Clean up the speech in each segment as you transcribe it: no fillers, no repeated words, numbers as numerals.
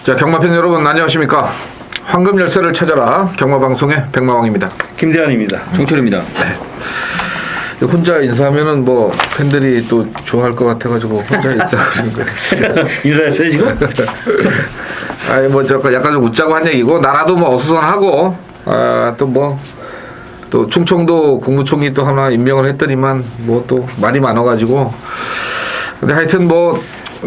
자, 경마팬 여러분 안녕하십니까? 황금 열쇠를 찾아라 경마방송의 백마왕입니다. 김대한입니다. 정철입니다. 네. 혼자 인사하면은 뭐 팬들이 또 좋아할 것 같아가지고 혼자 인사하는 거예요. 인사했어요 지금? 아니 뭐 저 약간 좀 웃자고 한 얘기고 나라도 뭐 어수선하고 또 뭐 또 충청도 국무총리 또 하나 임명을 했더니만 뭐 또 말이 많아가지고 근데 하여튼 뭐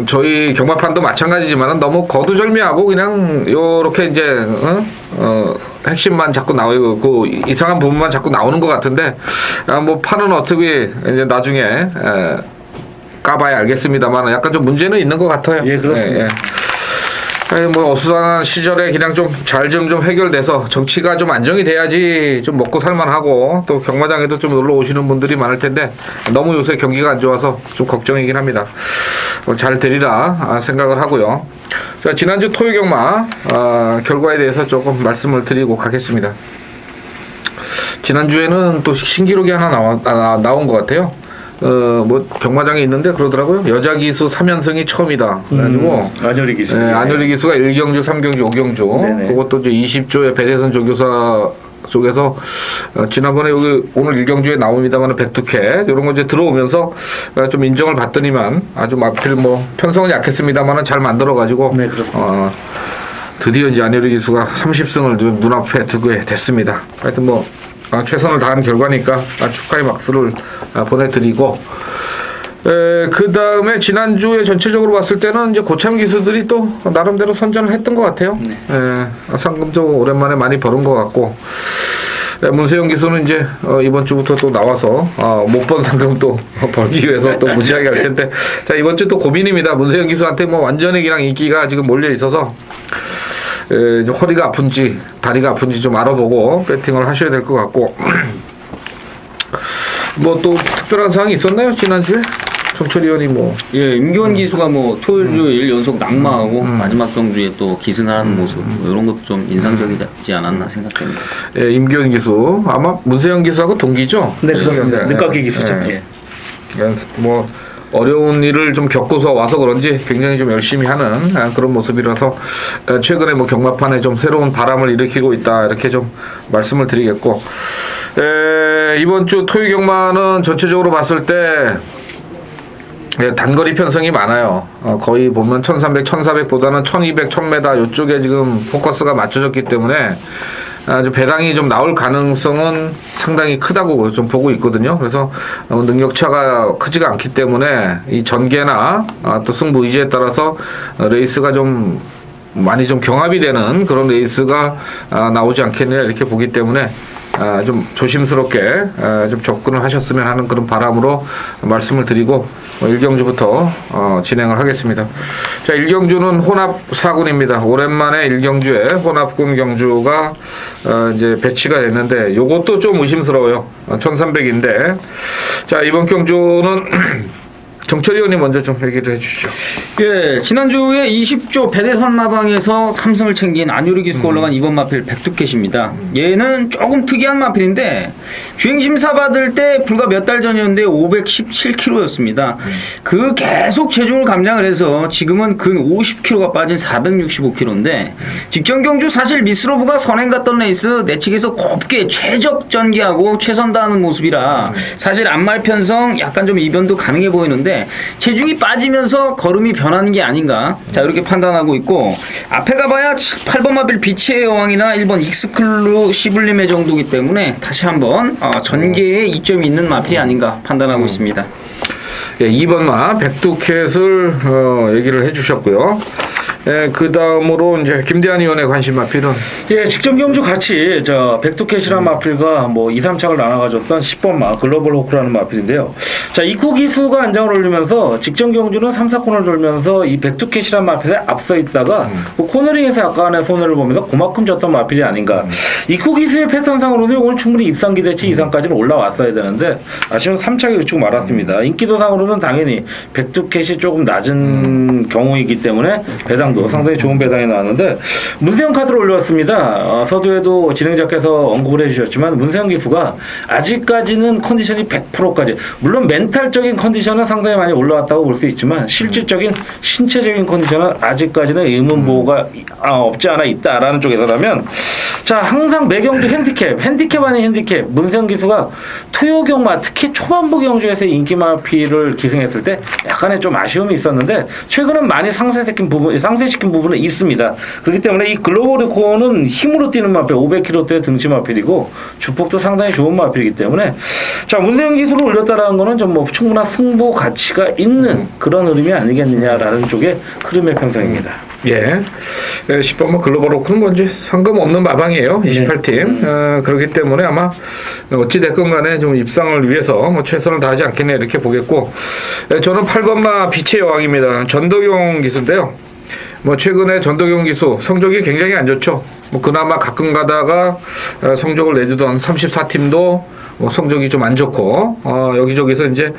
저희 경마판도 마찬가지지만 너무 거두절미하고 그냥 요렇게 이제 핵심만 자꾸 나오고 그 이상한 부분만 자꾸 나오는 것 같은데 뭐 판은 어떻게 이제 나중에 까봐야 알겠습니다만 약간 좀 문제는 있는 것 같아요. 예, 그렇습니다. 아니 뭐 어수선한 시절에 그냥 좀 잘 좀 해결돼서 정치가 좀 안정이 돼야지 좀 먹고 살만하고 또 경마장에도 좀 놀러 오시는 분들이 많을 텐데 너무 요새 경기가 안 좋아서 좀 걱정이긴 합니다. 잘 되리라 생각을 하고요. 자, 지난주 토요 경마 결과에 대해서 조금 말씀을 드리고 가겠습니다. 지난주에는 또 신기록이 하나 나온 것 같아요. 뭐 경마장에 있는데 그러더라고요. 여자 기수 3연승이 처음이다. 그래가지고 안효리 기수. 네, 안효리 기수가 1경주, 3경주, 5경주. 네네. 그것도 이제 20조의 배대선 조교사 속에서 지난번에 여기 오늘 1경주에 나옵니다만 백두캐 이런 거 이제 들어오면서 좀 인정을 받더니만 아주 마필 뭐 편성은 약했습니다만은 잘 만들어가지고 네, 그렇습니다. 드디어 이제 안효리 기수가 30승을 눈앞에 두게 됐습니다. 하여튼 뭐 최선을 다한 결과니까 축하의 박수를 보내드리고 그 다음에 지난주에 전체적으로 봤을 때는 이제 고참 기수들이 또 나름대로 선전을 했던 것 같아요. 네. 상금도 오랜만에 많이 벌은 것 같고 문세영 기수는 이제 이번 주부터 또 나와서 못 번 상금 또 벌기 위해서 또 무지하게 할 텐데 자 이번 주 또 고민입니다. 문세영 기수한테 뭐 완전히 그냥 인기가 지금 몰려 있어서 허리가 아픈지 다리가 아픈지 좀 알아보고 배팅을 하셔야 될 것 같고 뭐 또 특별한 사항이 있었나요 지난주에? 정철 의원이 뭐 예, 임기원 기수가 뭐 토요일 연속 낙마하고 마지막 경주에 또 기승하는 모습 이런 것도 좀 인상적이지 않았나 생각됩니다. 예, 임기원 기수 아마 문세영 기수하고 동기죠? 네, 그렇습니다. 늦깎이 기수죠. 예. 뭐 어려운 일을 좀 겪고서 와서 그런지 굉장히 좀 열심히 하는 그런 모습이라서 최근에 뭐 경마판에 좀 새로운 바람을 일으키고 있다 이렇게 좀 말씀을 드리겠고 이번 주 토요 경마는 전체적으로 봤을 때 단거리 편성이 많아요. 거의 보면 1300, 1400보다는 1200, 1000m 이쪽에 지금 포커스가 맞춰졌기 때문에 아주 배당이 좀 나올 가능성은 상당히 크다고 좀 보고 있거든요. 그래서 능력차가 크지가 않기 때문에 이 전개나 또 승부 의지에 따라서 레이스가 좀 많이 좀 경합이 되는 그런 레이스가 나오지 않겠느냐 이렇게 보기 때문에 좀 조심스럽게 좀 접근을 하셨으면 하는 그런 바람으로 말씀을 드리고 1경주부터 진행을 하겠습니다. 자, 1경주는 혼합 4군입니다. 오랜만에 1경주에 혼합군 경주가 이제 배치가 됐는데 요것도 좀 의심스러워요. 1300인데 자, 이번 경주는 정철 의원님 먼저 좀 얘기를 해주시죠. 예, 지난주에 20조 배대선 마방에서 3승을 챙긴 안효리 기수가 올라간 이번 마필 백두캣입니다. 얘는 조금 특이한 마필인데 주행심사 받을 때 불과 몇 달 전이었는데 517kg였습니다. 그 계속 체중을 감량을 해서 지금은 근 50kg가 빠진 465kg인데 직전 경주 사실 미스로브가 선행 갔던 레이스 내측에서 곱게 최적 전개하고 최선 다하는 모습이라 사실 안말 편성 약간 좀 이변도 가능해 보이는데 체중이 빠지면서 걸음이 변하는 게 아닌가 자 이렇게 판단하고 있고 앞에 가봐야 8번 마필 비치의 여왕이나 1번 익스클루 시블림의 정도기 때문에 다시 한번 전개에 이점이 있는 마필이 아닌가 판단하고 있습니다. 예, 2번 마 백두캣을 얘기를 해주셨고요. 예, 그 다음으로 이제 김대한 의원의 관심 마필은 예, 직전 경주 같이 백두캣이라는 마필과 뭐 2, 3착을 나눠가졌던 10번 마 글로벌 호크라는 마필인데요. 자, 이쿠 기수가 안장을 올리면서 직전 경주는 3, 4코너를 돌면서 이 백두캣이라는 마필에 앞서 있다가 그 코너링에서 약간의 손해를 보면서 그만큼 졌던 마필이 아닌가. 이쿠 기수의 패턴상으로는 오늘 충분히 입상 기대치 이상까지는 올라왔어야 되는데 아쉬운 3차게 그치고 말았습니다. 인기도상으로는 당연히 백두캣이 조금 낮은 경우이기 때문에 배당도 상당히 좋은 배당이 나왔는데 문세영 카드를 올렸습니다. 서두에도 진행자께서 언급을 해주셨지만 문세영 기수가 아직까지는 컨디션이 100%까지 물론 멘탈적인 컨디션은 상당히 많이 올라왔다고 볼 수 있지만 실질적인 신체적인 컨디션은 아직까지는 의문보호가 없지 않아 있다라는 쪽에서라면 자 항상 매경주 핸디캡 아닌 핸디캡 문세영 기수가 토요 경마 특히 초반부 경주에서 인기 마피를 기승했을 때 약간의 좀 아쉬움이 있었는데 최근은 많이 상쇄시킨 부분은 있습니다. 그렇기 때문에 이 글로벌 리코는 힘으로 뛰는 마필 500kg대 등치 마필이고 주폭도 상당히 좋은 마필이기 때문에 자 문세영 기수를 올렸다라는 거는 좀 뭐 충분한 승부 가치가 있는 그런 흐름이 아니겠느냐라는 쪽의 흐름의 편성입니다. 예. 10번 뭐 글로벌 로크는 뭔지 상관없는 마방이에요. 28팀. 그렇기 때문에 아마 어찌됐건 간에 좀 입상을 위해서 뭐 최선을 다하지 않겠냐 이렇게 보겠고 저는 8번마 빛의 여왕입니다. 전덕용 기수인데요. 뭐 최근에 전덕용 기수 성적이 굉장히 안 좋죠. 뭐 그나마 가끔 가다가 성적을 내주던 34팀도 뭐 성적이 좀 안 좋고 여기저기서 이제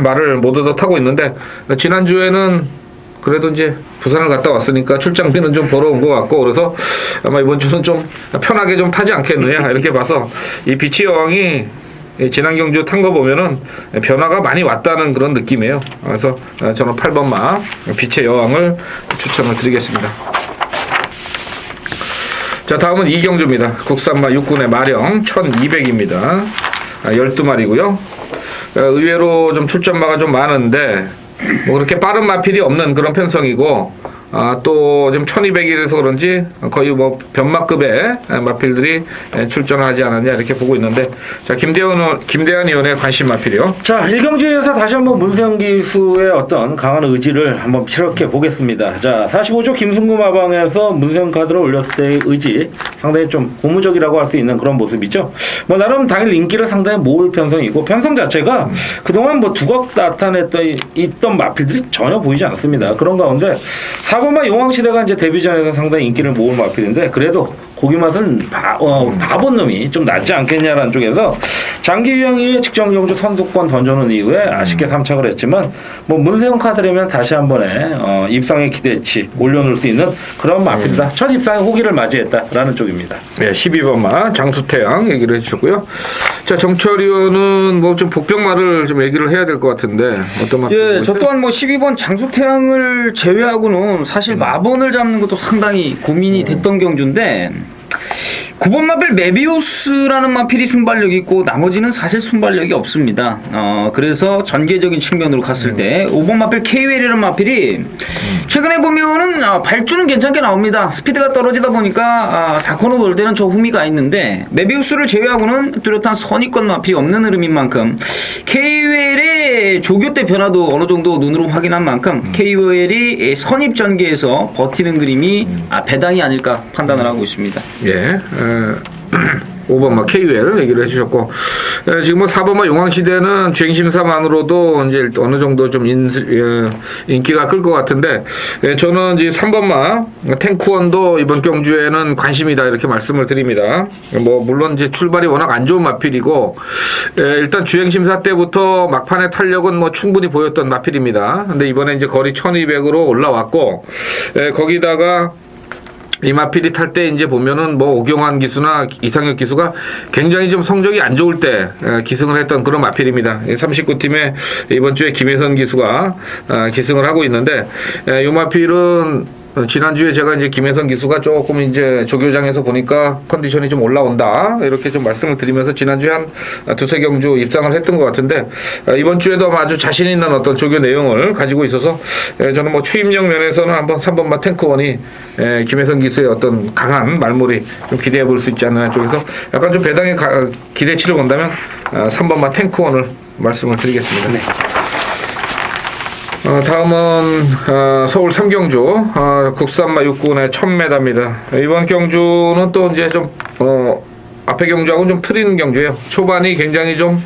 말을 못 얻어타고 있는데 지난주에는 그래도 이제 부산을 갔다 왔으니까 출장비는 좀 벌어온 것 같고 그래서 아마 이번 주는 좀 편하게 좀 타지 않겠느냐 이렇게 봐서 이 빛의 여왕이 지난 경주 탄 거 보면은 변화가 많이 왔다는 그런 느낌이에요. 그래서 저는 8번마 빛의 여왕을 추천을 드리겠습니다. 자 다음은 이경주입니다. 국산마 6군의 마령 1200입니다. 12마리고요. 의외로 좀 출전마가 좀 많은데 뭐 그렇게 빠른 마필이 없는 그런 편성이고 또 지금 1200이라서 그런지 거의 뭐 변마급의 마필들이 출전하지 않았냐 이렇게 보고 있는데 자 김대한 의원의 관심 마필이요. 자 1경주에서 다시 한번 문세영 기수의 어떤 강한 의지를 한번 피력해 보겠습니다. 자 45조 김승구 마방에서 문세영 카드를 올렸을 때의 의지 상당히 좀 고무적이라고 할 수 있는 그런 모습이죠. 뭐 나름 당일 인기를 상당히 모을 편성이고 편성 자체가 그동안 뭐 두각 나타냈던 있던 마필들이 전혀 보이지 않습니다. 그런 가운데 4번마 용왕시대가 이제 데뷔전에서 상당히 인기를 모을 마필인데 그래도 고기 맛은 바본 놈이 좀 낫지 않겠냐라는 쪽에서 장기 유형이 직전 경주 선수권 던져놓은 이후에 아쉽게 3착을 했지만 뭐 문세영 카드라면 다시 한 번에 입상의 기대치 올려놓을 수 있는 그런 마필이다. 첫 입상의 호기를 맞이했다라는 쪽입니다. 네, 12번마 장수태양 얘기를 해주셨고요. 자 정철 의원은 뭐 좀 복병마를 좀 얘기를 해야 될 것 같은데 어떤 마필? 예, 저 또한 뭐 12번 장수태양을 제외하고는 사실 마번을 잡는 것도 상당히 고민이 됐던 경주인데 9번 마필 메비우스라는 마필이 순발력이 있고 나머지는 사실 순발력이 없습니다. 그래서 전개적인 측면으로 갔을 때 5번 마필 K-웰이라는 마필이 최근에 보면은 발주는 괜찮게 나옵니다. 스피드가 떨어지다 보니까 4코너 돌 때는 저 후미가 있는데 메비우스를 제외하고는 뚜렷한 선입권 마필이 없는 흐름인 만큼 K-웰의 조교 때 변화도 어느 정도 눈으로 확인한 만큼 K-웰이 선입 전개에서 버티는 그림이 배당이 아닐까 판단을 하고 있습니다. 예. 5번마 KUL 얘기를 해주셨고 지금 뭐 4번마 용왕시대는 주행심사만으로도 이제 어느 정도 좀 인기가 끌 것 같은데 저는 이제 3번마 탱크원도 이번 경주에는 관심이다 이렇게 말씀을 드립니다. 뭐 물론 이제 출발이 워낙 안 좋은 마필이고 일단 주행심사 때부터 막판의 탄력은 뭐 충분히 보였던 마필입니다. 근데 이번에 이제 거리 1200으로 올라왔고 거기다가 이 마필이 탈 때 이제 보면은 뭐 오경환 기수나 이상혁 기수가 굉장히 좀 성적이 안 좋을 때 기승을 했던 그런 마필입니다. 39팀에 이번 주에 김혜선 기수가 기승을 하고 있는데 이 마필은 지난주에 제가 이제 김혜선 기수가 조금 이제 조교장에서 보니까 컨디션이 좀 올라온다 이렇게 좀 말씀을 드리면서 지난주에 한 두세 경주 입상을 했던 것 같은데 이번 주에도 아주 자신 있는 어떤 조교 내용을 가지고 있어서 저는 뭐 추임력 면에서는 한번 3번마 탱크원이 김혜선 기수의 어떤 강한 말몰이 좀 기대해 볼 수 있지 않나 쪽에서 약간 좀 배당의 기대치를 본다면 3번마 탱크원을 말씀을 드리겠습니다. 네. 다음은 서울 3경주 국산마 6군의 1000m입니다. 이번 경주는 또 이제 좀 앞에 경주하고는 좀 틀린 경주예요. 초반이 굉장히 좀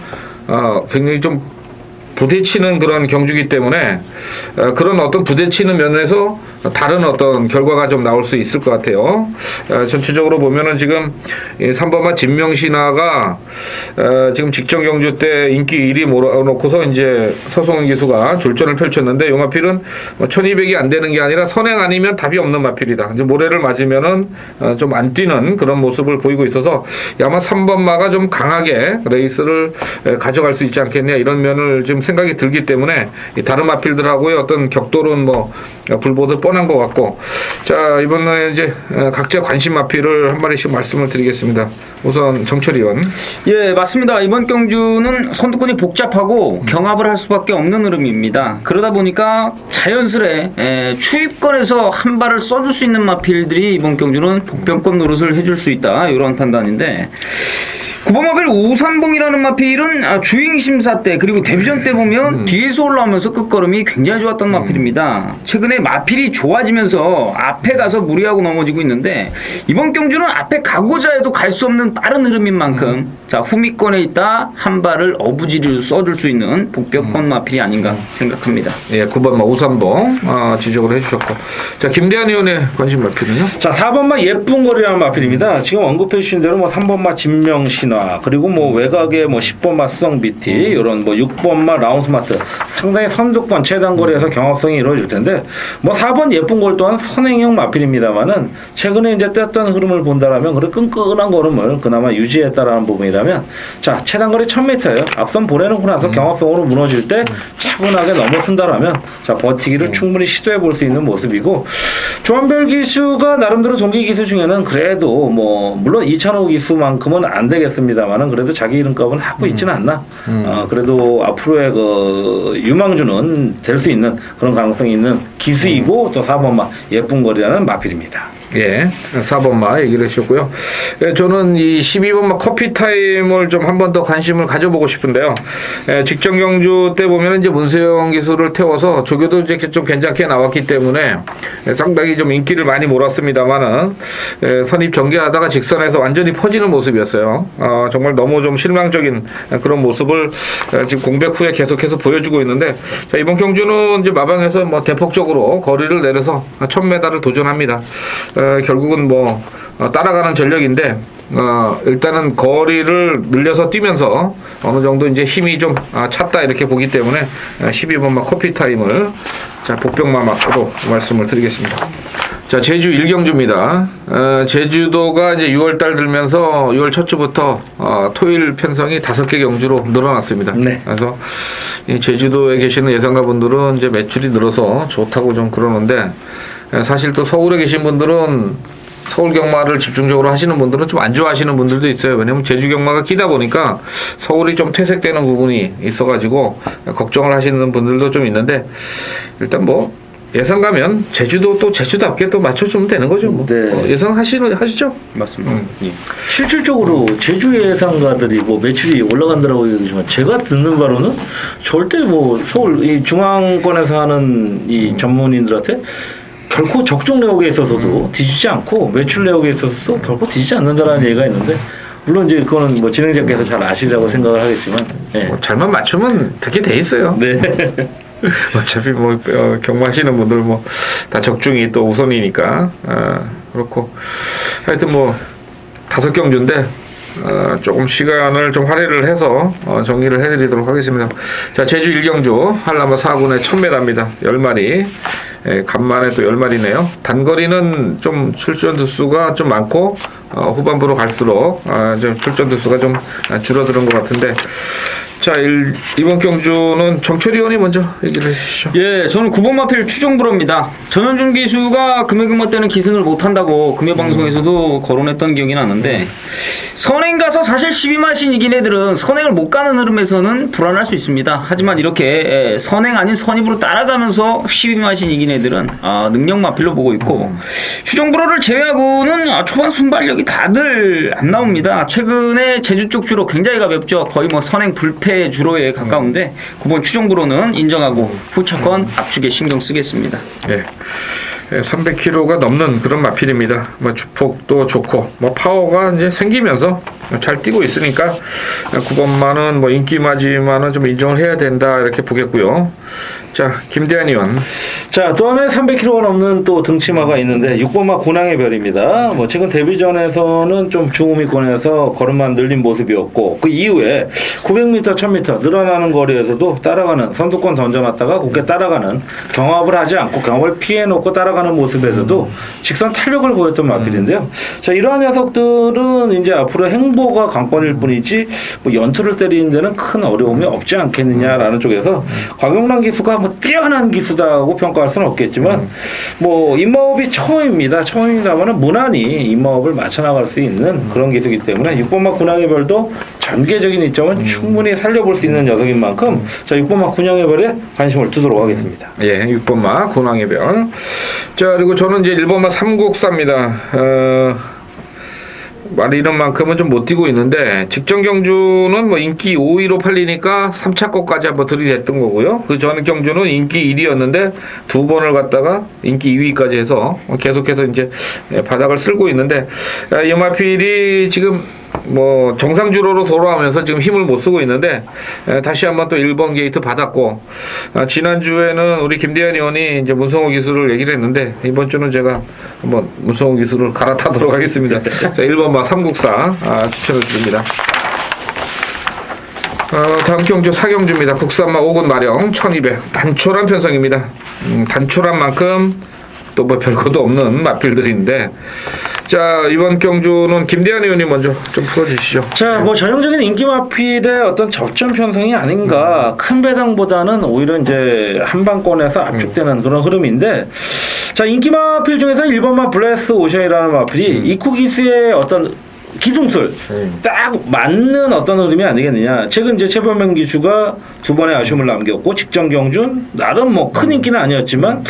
부대치는 그런 경주이기 때문에 그런 어떤 부대치는 면에서 다른 어떤 결과가 좀 나올 수 있을 것 같아요. 전체적으로 보면은 지금 3번마 진명신화가 지금 직전 경주 때 인기 1위 몰아놓고서 이제 서승훈 기수가 졸전을 펼쳤는데 이 마필은 1200이 안 되는 게 아니라 선행 아니면 답이 없는 마필이다. 이제 모래를 맞으면은 좀 안 뛰는 그런 모습을 보이고 있어서 아마 3번마가 좀 강하게 레이스를 가져갈 수 있지 않겠냐 이런 면을 지금 생각이 들기 때문에 다른 마필들하고의 어떤 격돌은 뭐 불보듯 뻔한 것 같고, 자 이번에 이제 각자 관심 마필을 한 마리씩 말씀을 드리겠습니다. 우선 정철이 의원. 예, 맞습니다. 이번 경주는 선두권이 복잡하고 경합을 할 수밖에 없는 흐름입니다. 그러다 보니까 자연스레 추입권에서 한 발을 써줄 수 있는 마필들이 이번 경주는 복병권 노릇을 해줄 수 있다, 이런 판단인데, 9번 마필 우산봉이라는 마필은 주행 심사 때 그리고 데뷔전 때 보면 뒤에서 올라오면서 끝걸음이 굉장히 좋았던 마필입니다. 최근에 마필이 좋아지면서 앞에 가서 무리하고 넘어지고 있는데, 이번 경주는 앞에 가고자 해도 갈 수 없는 빠른 흐름인 만큼 자 후미권에 있다 한 발을 어부지리로 써줄 수 있는 복병권 마필이 아닌가 생각합니다. 예, 9번마 우산봉 지적을 해주셨고, 자 김대한 의원의 관심 마필은요? 자, 4번마 예쁜 거리라는 마필입니다. 지금 언급해 주신 대로 뭐 3번마 진명신화, 그리고 뭐 외곽에 뭐 10번마 수성비티, 이런 뭐 6번마 라운스마트, 상당히 선두권 최단거리에서 경합성이 이루어질 텐데, 뭐 4번 예쁜 걸 또한 선행형 마필입니다만은 최근에 이제 떴던 흐름을 본다라면 그런 끈끈한 걸음을 그나마 유지했다라는 부분이라면, 자 최단거리 1000m예요. 앞선 보내놓고 나서 경합성으로 무너질 때 차분하게 넘어선다라면 자 버티기를 충분히 시도해 볼 수 있는 모습이고, 조한별 기수가 나름대로 동기 기수 중에는 그래도 뭐 물론 이찬호 기수만큼은 안 되겠습니다만은 그래도 자기 이름값은 하고 있지는 않나. 그래도 앞으로의 그 유망주는 될 수 있는 그런 가능성이 있는 기수이고 또 4번마 예쁜 거리라는 마필입니다. 예, 4번마 얘기를 해주셨고요. 예, 저는 이 12번마 커피타임을 좀 한 번 더 관심을 가져보고 싶은데요. 예, 직전 경주 때 보면 이제 문세영 기수를 태워서 조교도 이제 좀 괜찮게 나왔기 때문에 상당히 좀 인기를 많이 몰았습니다만은 선입 전개하다가 직선에서 완전히 퍼지는 모습이었어요. 정말 너무 좀 실망적인 그런 모습을 지금 공백 후에 계속해서 보여주고 있는데, 자, 이번 경주는 이제 마방에서 뭐 대폭적으로 거리를 내려서 1000m를 도전합니다. 결국은 뭐 따라가는 전력인데, 일단은 거리를 늘려서 뛰면서 어느 정도 이제 힘이 좀 찼다 이렇게 보기 때문에 12번마 커피타임을 자 복병마마로 말씀을 드리겠습니다. 자 제주 1경주입니다. 제주도가 이제 6월달 들면서 6월 첫 주부터 토일 편성이 5개 경주로 늘어났습니다. 네. 그래서 이 제주도에 계시는 예상가분들은 이제 매출이 늘어서 좋다고 좀 그러는데, 사실 또 서울에 계신 분들은 서울 경마를 집중적으로 하시는 분들은 좀 안 좋아하시는 분들도 있어요. 왜냐면 제주 경마가 끼다 보니까 서울이 좀 퇴색되는 부분이 있어가지고 걱정을 하시는 분들도 좀 있는데, 일단 뭐 예상 가면 제주도 또 제주답게 또 맞춰주면 되는 거죠. 뭐. 네. 예상하시죠? 맞습니다. 예. 실질적으로 제주 예상가들이 뭐 매출이 올라간다라고 얘기하지만 제가 듣는 바로는 절대 뭐 서울 이 중앙권에서 하는 이 전문인들한테 결코 적정 내역에 있어서도 뒤지지 않고 매출 내역에 있어서도 결코 뒤지지 않는다라는 얘기가 있는데, 물론 이제 그거는 뭐 진행자께서 잘 아시라고 생각을 하겠지만, 예. 뭐 잘만 맞추면 듣게 돼 있어요. 네. 어차피 뭐 경마하시는 분들 뭐 다 적중이 또 우선이니까. 그렇고 하여튼 뭐 5경주인데 조금 시간을 좀 할애를 해서 정리를 해드리도록 하겠습니다. 자 제주 1경주 한라마 4군의 1000m입니다. 10마리. 간만에 또 10마리네요. 단거리는 좀 출전 두수가 좀 많고 후반부로 갈수록 좀 출전 두수가 좀 줄어드는 것 같은데, 자 이번 경주는 정철이 의원이 먼저 얘기를 해주시죠. 예, 저는 9번 마필 추종부로입니다. 전현준 기수가 금요경마 때는 기승을 못한다고 금요방송에서도 거론했던 기억이 나는데, 선행 가서 사실 12마신 이긴 애들은 선행을 못 가는 흐름에서는 불안할 수 있습니다. 하지만 이렇게 선행 아닌 선입으로 따라가면서 12마신 이긴 애들은 능력 마필로 보고 있고, 추종부로를 제외하고는 초반 순발력이 다들 안 나옵니다. 최근에 제주 쪽 주로 굉장히 가볍죠. 거의 뭐 선행 불패 주로에 가까운데 9번 추종부로는 인정하고 후차권 압축에 신경 쓰겠습니다. 예. 300kg가 넘는 그런 마필입니다. 뭐 주폭도 좋고 뭐 파워가 이제 생기면서 잘 뛰고 있으니까 9번만은 뭐 인기마지만은 좀 인정을 해야 된다 이렇게 보겠고요. 자 자, 김대한 의원. 자, 또 하나의 300kg가 넘는 또 등치마가 있는데 6번마 군항의 별입니다. 뭐 최근 데뷔전에서는 좀 중후미권에서 걸음만 늘린 모습이었고 그 이후에 900m, 1000m 늘어나는 거리에서도 따라가는 선두권 던져놨다가 곱게 따라가는 경합을 하지 않고 경합을 피해놓고 따라가는 모습에서도 직선 탄력을 보였던 마필인데요. 자, 이러한 녀석들은 이제 앞으로 행보가 관건일 뿐이지 뭐 연투를 때리는 데는 큰 어려움이 없지 않겠느냐라는 쪽에서 곽용란 기수가 뭐 뛰어난 기수다고 평가할 수는 없겠지만 뭐 입마업이 처음입니다만은 무난히 입마업을 맞춰 나갈 수 있는 그런 기수이기 때문에 6번마 군항의 별도 전개적인 이점은 충분히 살려볼 수 있는 녀석인 만큼 자 6번마 군항의 별에 관심을 두도록 하겠습니다. 예, 6번마 군항의 별. 자, 그리고 저는 이제 1번마 삼국사입니다. 말 이런 만큼은 좀 못 뛰고 있는데 직전 경주는 뭐 인기 5위로 팔리니까 3차 거까지 한번 들이댔던 거고요. 그 전 경주는 인기 1위였는데 두 번을 갔다가 인기 2위까지 해서 계속해서 이제 바닥을 쓸고 있는데 이 마필이 지금 뭐 정상주로로 돌아오면서 지금 힘을 못 쓰고 있는데 다시 한번 또 1번 게이트 받았고 지난주에는 우리 김대한 의원이 이제 문성호 기수를 얘기를 했는데 이번 주는 제가 한번 문성호 기수를 갈아타도록 하겠습니다. 자, 1번마 삼국사 추천을 드립니다. 다음 경주 4경주입니다. 국산마 5군 마령 1200 단촐한 편성입니다. 단촐한 만큼 또 뭐 별것도 없는 마필들인데 자, 이번 경주는 김대한 의원님 먼저 좀 풀어주시죠. 자, 뭐 전형적인 인기 마필의 어떤 접전 편성이 아닌가. 큰 배당보다는 오히려 이제 한방권에서 압축되는 그런 흐름인데 자, 인기 마필 중에서는 1번마 블레스 오션이라는 마필이 이쿠 기수의 어떤 기둥술 딱 맞는 어떤 흐름이 아니겠느냐. 최근 이제 최범행 기수가 두 번의 아쉬움을 남겼고 직전 경준 나름 뭐 큰 인기는 아니었지만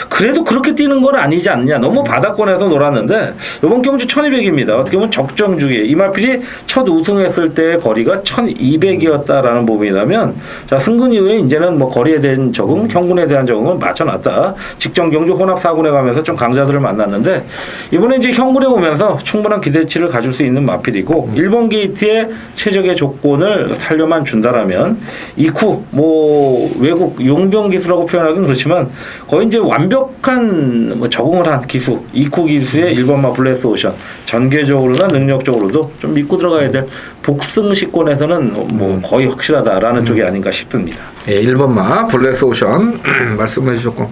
그래도 그렇게 뛰는 건 아니지 않느냐. 너무 바닥권에서 놀았는데 이번 경주 1200입니다. 어떻게 보면 적정 주기에 이마필이 첫 우승했을 때의 거리가 1200이었다라는 부분이라면 자, 승근 이후에 이제는 뭐 거리에 대한 적응, 형군에 대한 적응을 맞춰놨다. 직전 경주 혼합 4군에 가면서 좀 강자들을 만났는데 이번에 이제 형군에 오면서 충분한 기대치를 가질 수 있는 마필이고 1번 게이트의 최적의 조건을 살려만 준다라면 이쿠 뭐 외국 용병 기수라고 표현하기는 그렇지만 거의 이제 완벽한 뭐 적응을 한 기수 이쿠 기수의 1번마 블레스 오션 전개적으로나 능력적으로도 좀 믿고 들어가야 될 복승시권에서는 뭐 거의 확실하다라는 쪽이 아닌가 싶습니다. 예, 1번마 블레스 오션 말씀해 주셨고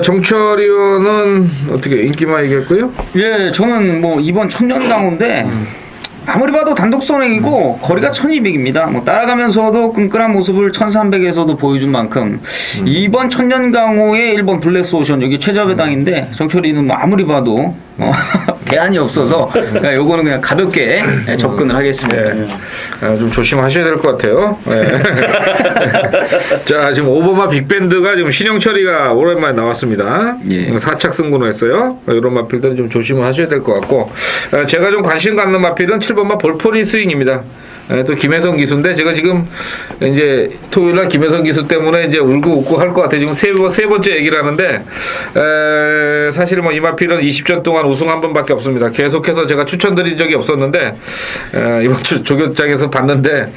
정철 의원은 어떻게 인기만 얘기했고요? 예, 저는 뭐 이번 천년강호인데 아무리 봐도 단독 선행이고 거리가 1200입니다. 뭐 따라가면서도 끈끈한 모습을 1300에서도 보여준 만큼 이번 천년강호의 1번 블레스 오션 여기 최저배당인데 정철이는 뭐 아무리 봐도 대안이 없어서 요거는 그냥 가볍게 접근을 하겠습니다. 좀 조심하셔야 될 것 같아요. 자, 지금 5번마 빅밴드가 지금 신영철이가 오랜만에 나왔습니다. 예. 4착 승군을 했어요. 이런 마필들은 좀 조심을 하셔야 될 것 같고 제가 좀 관심 갖는 마필은 7번마 볼포니 스윙입니다. 또 김혜성 기수인데 제가 지금 이제 토요일날 김혜성 기수 때문에 이제 울고 웃고 할 것 같아요. 지금 세 번째 얘기를 하는데 사실 뭐 이마필은 20전 동안 우승 한 번밖에 없습니다. 계속해서 제가 추천드린 적이 없었는데 이번 주 조교장에서 봤는데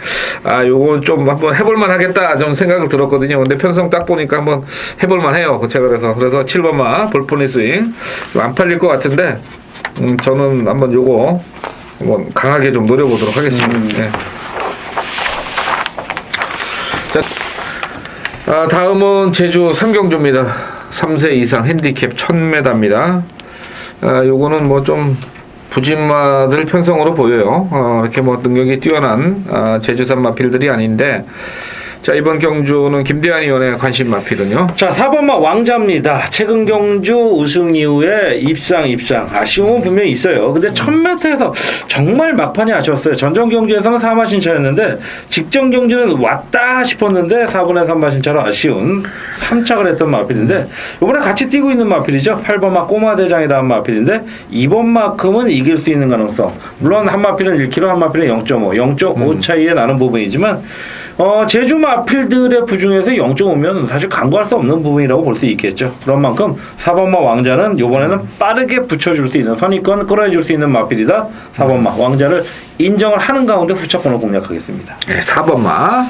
요건 좀 한번 해볼만 하겠다 좀 생각을 들었거든요. 근데 편성 딱 보니까 한번 해볼만 해요. 제가 그래서 7번마 볼포니 스윙 좀 안 팔릴 것 같은데 저는 한번 요거 한번 강하게 좀 노려보도록 하겠습니다. 네. 자, 다음은 제주 3경주입니다. 3세 이상 핸디캡 1000m입니다. 요거는 뭐 좀 부진마들 편성으로 보여요. 이렇게 뭐 능력이 뛰어난 제주산 마필들이 아닌데 자, 이번 경주는 김대한 의원의 관심 마필은요? 자, 4번마 왕자입니다. 최근 경주 우승 이후에 입상 아쉬움은 분명히 있어요. 근데 1000m에서 정말 막판이 아쉬웠어요. 전전 경주에서는 4마 신차였는데 직전 경주는 왔다 싶었는데 4분의 3마 신차로 아쉬운 3착을 했던 마필인데 이번에 같이 뛰고 있는 마필이죠. 8번마 꼬마 대장이라는 마필인데 이번만큼은 이길 수 있는 가능성. 물론 한 마필은 1km, 한 마필은 0.5 차이에 나는 부분이지만 제주 마필들의 부중에서 0.5면 사실 간과할 수 없는 부분이라고 볼 수 있겠죠. 그런 만큼 4번마 왕자는 이번에는 빠르게 붙여줄 수 있는 선입권 끌어줄 수 있는 마필이다. 4번마 왕자를 인정을 하는 가운데 후차권을 공략하겠습니다. 네, 4번마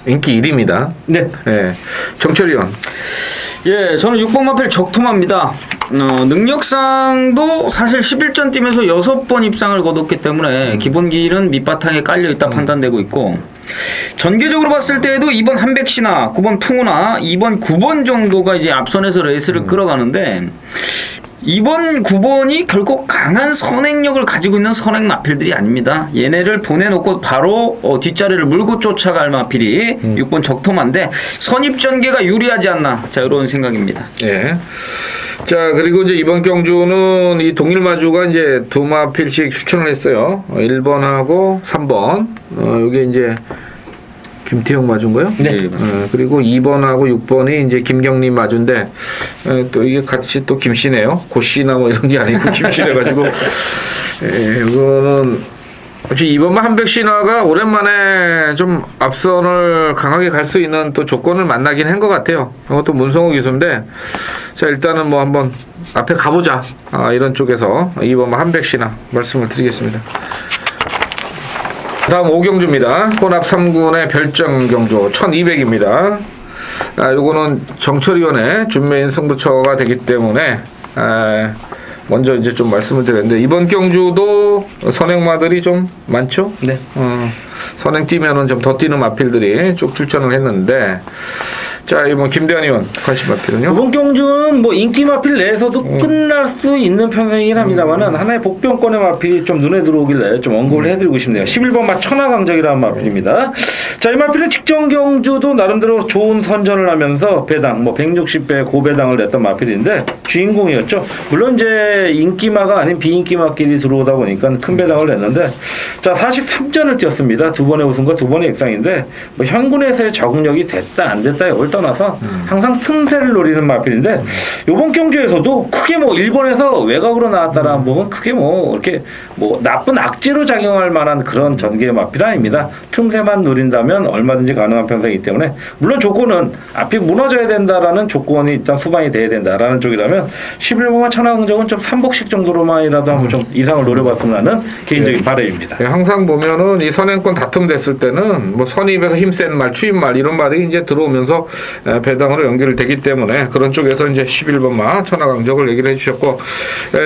인기 1위입니다. 네. 예. 정철이 의원. 예, 저는 6번 마필 적토마입니다. 능력상도 사실 11전 뛰면서 6번 입상을 거뒀기 때문에 기본기는 밑바탕에 깔려있다 판단되고 있고, 전개적으로 봤을 때에도 2번 한백신화, 9번 풍우나 2번 9번 정도가 이제 앞선에서 레이스를 끌어가는데, 2번 9번이 결코 강한 선행력을 가지고 있는 선행 마필들이 아닙니다. 얘네를 보내놓고 바로 뒷자리를 물고 쫓아갈 마필이 6번 적토마인데, 선입전개가 유리하지 않나, 자, 이런 생각입니다. 예. 자, 그리고 이제 이번 경주는 이 동일마주가 이제 두 마필씩 추천을 했어요. 1번하고 3번. 이게 이제 김태형 마주인가요? 네. 그리고 2번하고 6번이 이제 김경림 마주인데, 또 이게 같이 또 김씨네요. 고씨나 뭐 이런 게 아니고 김씨래가지고, 이거는, 혹시 2번만 한백신화가 오랜만에 좀 앞선을 강하게 갈 수 있는 또 조건을 만나긴 한 것 같아요. 이것도 문성호 기수인데, 자, 일단은 뭐 한번 앞에 가보자. 이런 쪽에서 2번만 한백신화 말씀을 드리겠습니다. 다음 5경주입니다. 혼합 3군의 별정 경주 1200입니다. 요거는 정철위원회 준매인 승부처가 되기 때문에 먼저 이제 좀 말씀을 드렸는데, 이번 경주도 선행마들이 좀 많죠? 네. 선행 뛰면은 좀 더 뛰는 마필들이 쭉 출전을 했는데, 자, 이번 김대한 의원 관심 마필은요? 이번 경주는 뭐 인기 마필 내에서도 끝날 수 있는 편성이긴 합니다만은 하나의 복병권의 마필이 좀 눈에 들어오길래 좀 언급을 해드리고 싶네요. 11번 마 천하강적이라는 마필입니다. 자, 이 마필은 직전 경주도 나름대로 좋은 선전을 하면서 배당 뭐 160배 고배당을 냈던 마필인데 주인공이었죠. 물론 이제 인기마가 아닌 비인기마끼리 들어오다 보니까 큰 배당을 냈는데, 자, 43전을 뛰었습니다. 두 번의 우승과 두 번의 입상인데, 뭐 현군에서의 적응력이 됐다 안 됐다에 올 떠나서 항상 틈새를 노리는 마필인데, 요번 경주에서도 크게 뭐 일본에서 외곽으로 나왔다라는 부분 크게 뭐 이렇게 뭐 나쁜 악재로 작용할 만한 그런 전개 마필 아닙니다. 틈새만 노린다면 얼마든지 가능한 편성이기 때문에, 물론 조건은 앞이 무너져야 된다라는 조건이 일단 수반이 돼야 된다라는 쪽이라면 11번만 천하강적은 좀 3복식 정도로만이라도 한번 좀 이상을 노려봤으면 하는 개인적인 바람입니다. 네, 항상 보면은 이 선행권 다툼 됐을 때는 뭐 선입에서 힘센 말, 추임말 이런 말이 이제 들어오면서 배당으로 연결되기 때문에 그런 쪽에서 이제 11번마 천하강적을 얘기를 해주셨고,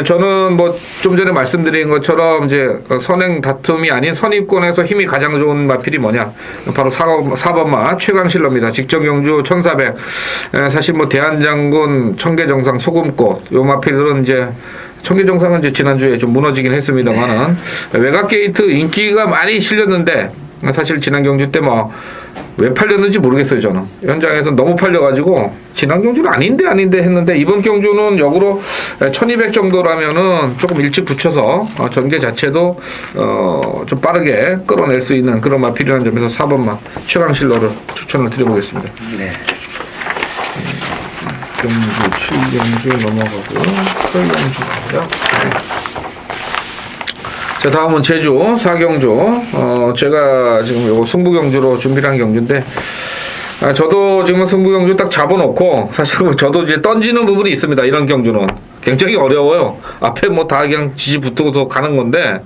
저는 뭐 좀 전에 말씀드린 것처럼 이제 선행 다툼이 아닌 선입권에서 힘이 가장 좋은 마필이 뭐냐, 바로 4번마 최강실러입니다. 직전 경주 1400. 사실 뭐 대한장군, 청계정상, 소금꽃 요 마필들은 이제 청계정상은 이제 지난주에 좀 무너지긴 했습니다만은, 외곽 게이트 인기가 많이 실렸는데 사실 지난 경주 때 뭐 왜 팔렸는지 모르겠어요. 저는 현장에서 너무 팔려가지고 지난 경주는 아닌데 했는데, 이번 경주는 역으로 1200 정도라면은 조금 일찍 붙여서 전개 자체도 좀 빠르게 끌어낼 수 있는 그런 마필이라는 점에서 4번마 최강실러를 추천을 드려보겠습니다. 네. 경주 7경주 넘어가고 8경주 가고요. 자, 다음은 제주 4경주. 제가 지금 요거 승부경주로 준비를 한 경주인데, 저도 지금 승부경주 딱 잡아놓고, 사실 저도 이제 던지는 부분이 있습니다. 이런 경주는 굉장히 어려워요. 앞에 뭐 다 그냥 지지 붙고서 가는 건데,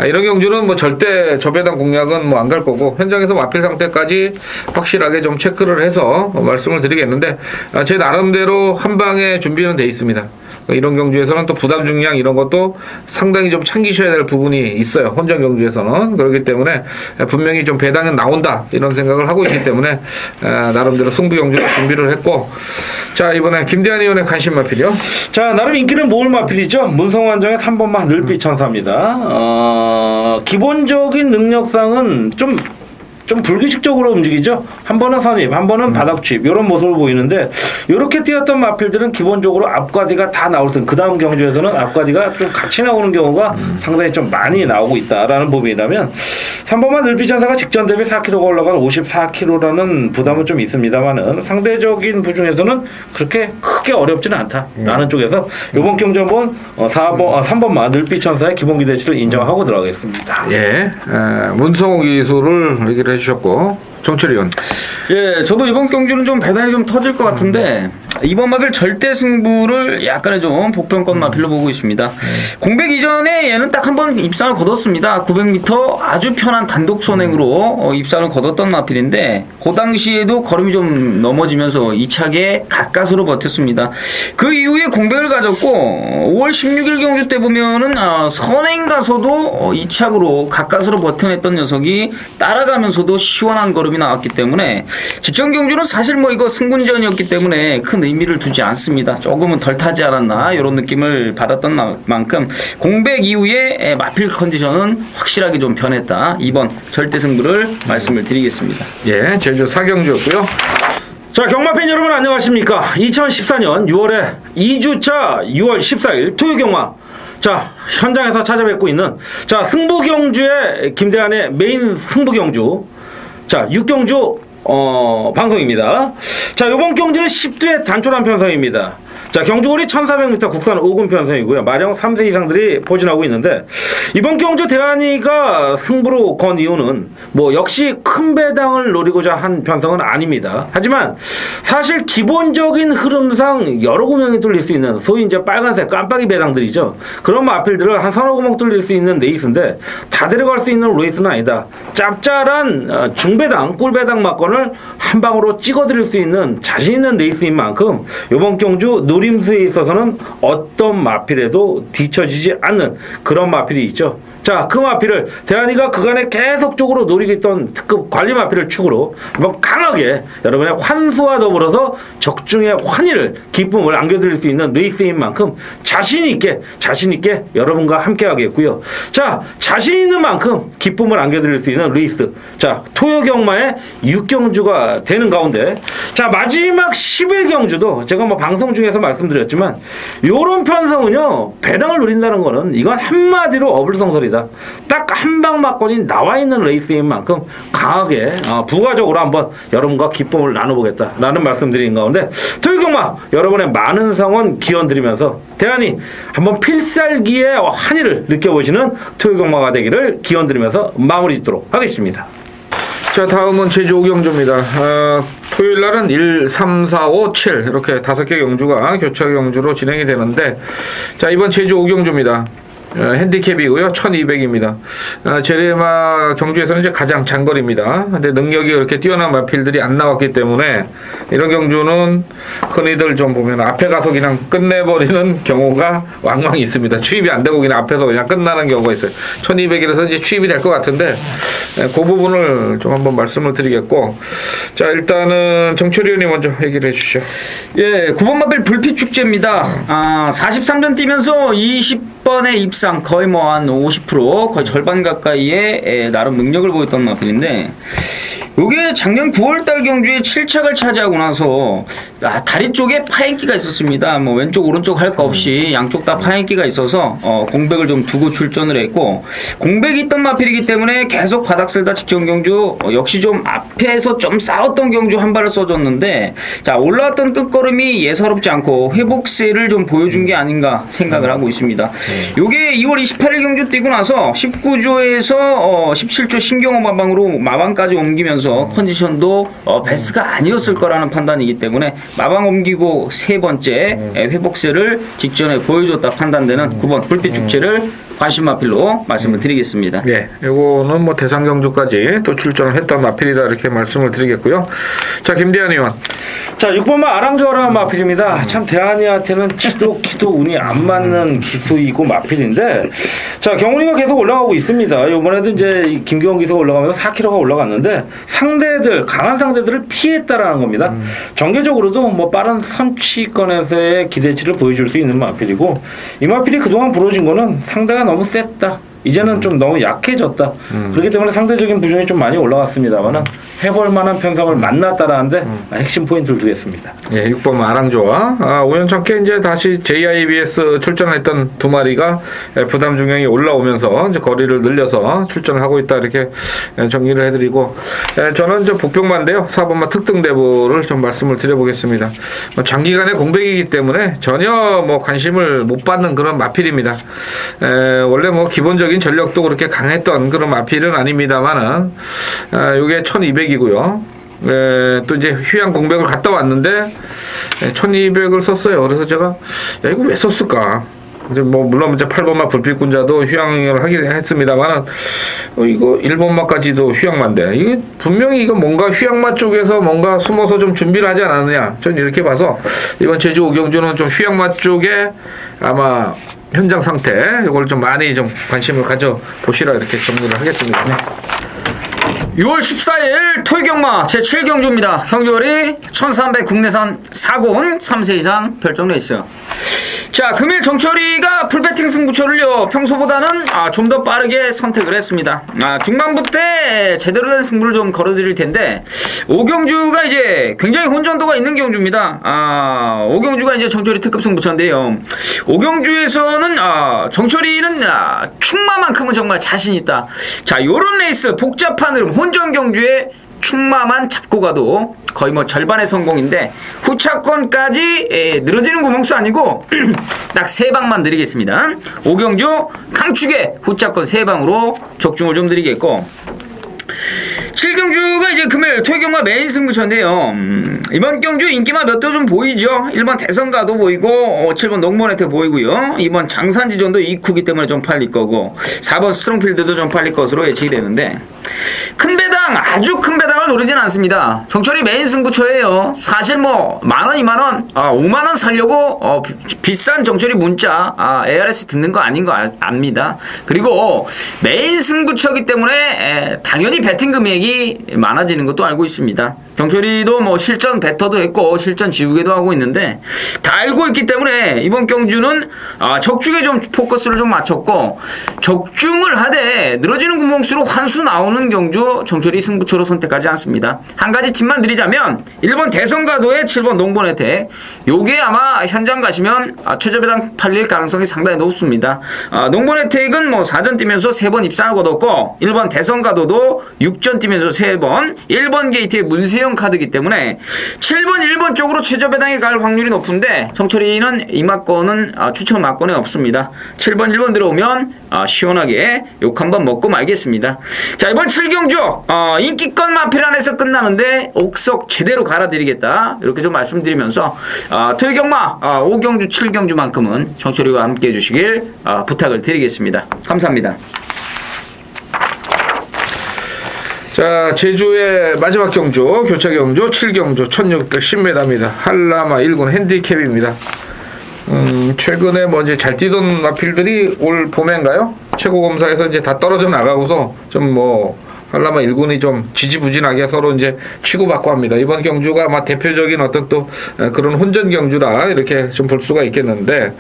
이런 경주는 뭐 절대 저배당 공략은 뭐 안 갈 거고, 현장에서 마필 상태까지 확실하게 좀 체크를 해서 말씀을 드리겠는데, 제 나름대로 한 방에 준비는 돼 있습니다. 이런 경주에서는 또 부담 중량 이런 것도 상당히 좀 챙기셔야 될 부분이 있어요. 혼전 경주에서는. 그렇기 때문에 분명히 좀 배당은 나온다 이런 생각을 하고 있기 때문에 나름대로 승부 경주를 준비를 했고, 자, 이번에 김대한 의원의 관심 마필이요. 자, 나름 인기는 모을 마필이죠. 문성환정의 3번마 늘빛 천사입니다. 기본적인 능력상은 좀 불규칙적으로 움직이죠. 한 번은 선입, 한 번은 바닥 취입 이런 모습을 보이는데, 이렇게 뛰었던 마필들은 기본적으로 앞과뒤가 다 나올 때, 그 다음 경주에서는 앞과뒤가 좀 같이 나오는 경우가 상당히 좀 많이 나오고 있다라는 부분이라면, 3번만 늘빛천사가 직전 대비 4kg가 올라간 54kg라는 부담은 좀 있습니다만은 상대적인 부중에서는 그렇게 크게 어렵지는 않다라는 쪽에서 이번 경주 한번 3번만 늘빛천사의 기본 기대치를 인정하고 들어가겠습니다. 예, 문성호 기수를 얘기를 해주셨고, 정철 의원. 예, 저도 이번 경주는 좀 배당이 좀 터질 것 같은데, 이번 마필 절대 승부를 약간의 좀 복병권 마필로 보고 있습니다. 공백 이전에 얘는 딱 한 번 입상을 거뒀습니다. 900m 아주 편한 단독 선행으로 입상을 거뒀던 마필인데 그 당시에도 걸음이 좀 넘어지면서 2차게 가까스로 버텼습니다. 그 이후에 공백을 가졌고 5월 16일 경주 때 보면은 선행 가서도 2착으로 가까스로 버텨냈던 녀석이 따라가면서도 시원한 걸음이 나왔기 때문에 직전 경주는 사실 뭐 이거 승군전이었기 때문에 큰 의미를 두지 않습니다. 조금은 덜 타지 않았나 이런 느낌을 받았던 만큼 공백 이후에 마필 컨디션은 확실하게 좀 변했다. 이번 절대 승부를 말씀을 드리겠습니다. 예, 제주 4경주였고요. 자, 경마팬 여러분 안녕하십니까? 2014년 6월에 2주차 6월 14일 토요경마 자, 현장에서 찾아뵙고 있는 자, 승부경주의 김대한의 메인 승부경주 자, 6경주 방송입니다. 자, 요번 경주는 10두의 단촐한 편성입니다. 자, 경주거리 1400m 국산 5군 편성이고요. 마령 3세 이상들이 포진하고 있는데 이번 경주 대한이가 승부로 건 이유는 뭐 역시 큰 배당을 노리고자 한 편성은 아닙니다. 하지만 사실 기본적인 흐름상 여러 구멍이 뚫릴 수 있는 소위 이제 빨간색 깜빡이 배당들이죠. 그런 마필들을 한 서너 구멍 뚫릴 수 있는 레이스인데 다 데려갈 수 있는 레이스는 아니다. 짭짤한 중배당 꿀배당 막건을 한 방으로 찍어드릴 수 있는 자신 있는 레이스인 만큼 이번 경주 노림수에 있어서는 어떤 마필에도 뒤처지지 않는 그런 마필이 있죠. 자, 그 마필을 대한이가 그간에 계속적으로 노리고 있던 특급 관리 마필을 축으로 한번 강하게 여러분의 환수와 더불어서 적중의 환희를 기쁨을 안겨드릴 수 있는 레이스인 만큼 자신있게 여러분과 함께 하겠고요. 자, 자신 있는 만큼 기쁨을 안겨드릴 수 있는 레이스 자, 토요경마의 6경주가 되는 가운데 자, 마지막 11경주도 제가 뭐 방송 중에서 말씀드렸지만 요런 편성은요 배당을 노린다는 거는 이건 한마디로 어불성설이다. 딱 한방 막건이 나와 있는 레이스인 만큼 강하게 부가적으로 한번 여러분과 기쁨을 나눠보겠다 라는 말씀드린 가운데 토요경마 여러분의 많은 성원 기원드리면서 대한이 한번 필살기의 환희를 느껴보시는 토요경마가 되기를 기원드리면서 마무리 짓도록 하겠습니다. 자, 다음은 제주 5경주입니다. 토요일 날은 1, 3, 4, 5, 7 이렇게 5개 경주가 교차 경주로 진행이 되는데 자, 이번 제주 5경주입니다. 핸디캡이고요. 1200입니다. 제레마 경주에서는 이제 가장 장거리입니다. 근데 능력이 그렇게 뛰어난 마필들이 안 나왔기 때문에 이런 경주는 흔히들 좀 보면 앞에 가서 그냥 끝내버리는 경우가 왕왕 있습니다. 추입이 안 되고 그냥 앞에서 그냥 끝나는 경우가 있어요. 1200이라서 이제 추입이 될 것 같은데 그 부분을 좀 한번 말씀을 드리겠고 자, 일단은 정철이 의원님 먼저 얘기를 해주시죠. 예, 9번 마필 불빛 축제입니다. 43전 뛰면서 20번의 입상 거의 뭐 한 50% 거의 절반 가까이의 나름 능력을 보였던 마필인데 요게 작년 9월달 경주에 7착을 차지하고 나서 다리 쪽에 파인기가 있었습니다. 뭐 왼쪽 오른쪽 할 거 없이 양쪽 다 파인기가 있어서 공백을 좀 두고 출전을 했고 공백이 있던 마필이기 때문에 계속 바닥 쓸다 직전 경주 역시 좀 앞에서 좀 싸웠던 경주 한 발을 써줬는데 자, 올라왔던 끝걸음이 예사롭지 않고 회복세를 좀 보여준 게 아닌가 생각을 하고 있습니다. 요게 2월 28일 경주 뛰고 나서 19조에서 17조 신경호 마방으로 마방까지 옮기면서 컨디션도 베스트가 아니었을 거라는 판단이기 때문에 마방 옮기고 세 번째 회복세를 직전에 보여줬다 판단되는 9번 불빛 축제를 관심 마필로 말씀을 드리겠습니다. 예, 요거는 뭐 대상 경주까지 또 출전을 했던 마필이다 이렇게 말씀을 드리겠고요. 자, 김대한 의원. 자, 6번마 아랑저랑 마필입니다. 참 대한이한테는 기도 운이 안 맞는 기수이고 마필인데 자, 경훈이가 계속 올라가고 있습니다. 이번에도 이제 김기원 기수가 올라가면서 4kg가 올라갔는데 상대들 강한 상대들을 피했다라는 겁니다. 전개적으로도 뭐 빠른 선취권에서의 기대치를 보여줄 수 있는 마필이고 이 마필이 그동안 부러진 거는 상대가 너무 셌다. 이제는 좀 너무 약해졌다. 그렇기 때문에 상대적인 부정이 좀 많이 올라갔습니다만 해볼 만한 편성을 만났다라는데 핵심 포인트를 두겠습니다. 예, 6번 아랑조와 우연찮게 이제 다시 JIBS 출전했던 두 마리가 부담 중량이 올라오면서 이제 거리를 늘려서 출전을 하고 있다 이렇게 정리를 해드리고 저는 좀 복병만인데요. 4번마 특등대부를 좀 말씀을 드려보겠습니다. 장기간의 공백이기 때문에 전혀 뭐 관심을 못 받는 그런 마필입니다. 원래 뭐 기본적인 전력도 그렇게 강했던 그런 마필은 아닙니다만은 요게 1200이고요. 또 이제 휴양 공백을 갔다 왔는데 1200을 썼어요. 그래서 제가 야 이거 왜 썼을까? 이제 뭐 물론 이제 8번마 불빛군자도 휴양을 하긴 했습니다만 이거 1번마까지도 휴양마인데 이게 분명히 이거 뭔가 휴양마 쪽에서 뭔가 숨어서 좀 준비를 하지 않았느냐 전 이렇게 봐서 이번 제주 오경주는 좀 휴양마 쪽에 아마 현장 상태 이걸 좀 많이 좀 관심을 가져 보시라 이렇게 정리를 하겠습니다. 네. 6월 14일 토요경마 제7경주입니다. 경주월이 1300 국내선 4군 3세 이상 별정 레이스. 자, 금일 정철이가 풀배팅 승부처를요 평소보다는 좀 더 빠르게 선택을 했습니다. 중반부 때 제대로 된 승부를 좀 걸어드릴 텐데 오경주가 이제 굉장히 혼전도가 있는 경주입니다. 오경주가 이제 정철이 특급 승부처인데요. 오경주에서는 정철이는 충마만큼은 정말 자신 있다. 자, 요런 레이스 복잡한 흐름 혼전 경주에 충마만 잡고 가도 거의 뭐 절반의 성공인데 후차권까지 늘어지는 구멍수 아니고 딱 3방만 드리겠습니다. 오경주 강축에 후차권 3방으로 적중을 좀 드리겠고 7경주가 이제 금요일 토요경마 메인 승부처인데요. 이번 경주 인기마 몇 도 좀 보이죠. 1번 대선가도 보이고 7번 농번혜택 보이고요. 2번 장산지존도 2쿠기 때문에 좀 팔릴 거고 4번 스트롱필드도 좀 팔릴 것으로 예측이 되는데 큰 배당 아주 큰 배당을 노리진 않습니다. 정철이 메인 승부처예요. 사실 뭐 만원 2만원 5만원 살려고 비싼 정철이 문자 ARS 듣는 거 아닌 거 압니다. 그리고 메인 승부처이기 때문에 당연히 배팅 금액이 많아지는 것도 알고 있습니다. 정철이도 뭐 실전 배터도 했고 실전 지우개도 하고 있는데 다 알고 있기 때문에 이번 경주는 적중에 좀 포커스를 좀 맞췄고 적중을 하되 늘어지는 구멍수로 환수 나오는 경주 정철이 승부처로 선택하지 않습니다. 한 가지 팁만 드리자면 1번 대선가도에 7번 농번혜택 요게 아마 현장 가시면 최저배당 팔릴 가능성이 상당히 높습니다. 농번혜택은 뭐 4전 뛰면서 3번 입상을 거뒀고 1번 대선가도도 6전 뛰면서 3번 1번 게이트의 문세영 카드이기 때문에 7번 1번 쪽으로 최저배당에 갈 확률이 높은데 정철이는 이 막권은 추천 막권에 없습니다. 7번 1번 들어오면 시원하게 욕 한번 먹고 말겠습니다. 자, 이번 7경주 인기권 마필 안에서 끝나는데 옥석 제대로 갈아드리겠다 이렇게 좀 말씀드리면서 토요경마 5경주 7경주만큼은 정철이와 함께 해주시길 부탁을 드리겠습니다. 감사합니다. 자, 제주의 마지막 경주 교차 경주 7경주 1610m입니다. 한라마 1군 핸디캡입니다. 최근에 뭐 이제 잘 뛰던 마필들이 올 봄인가요? 최고 검사에서 이제 다 떨어져 나가고서 좀 뭐 한라마 1군이 좀 지지부진하게 서로 이제 치고받고 합니다. 이번 경주가 아마 대표적인 어떤 또 그런 혼전 경주라 이렇게 좀 볼 수가 있겠는데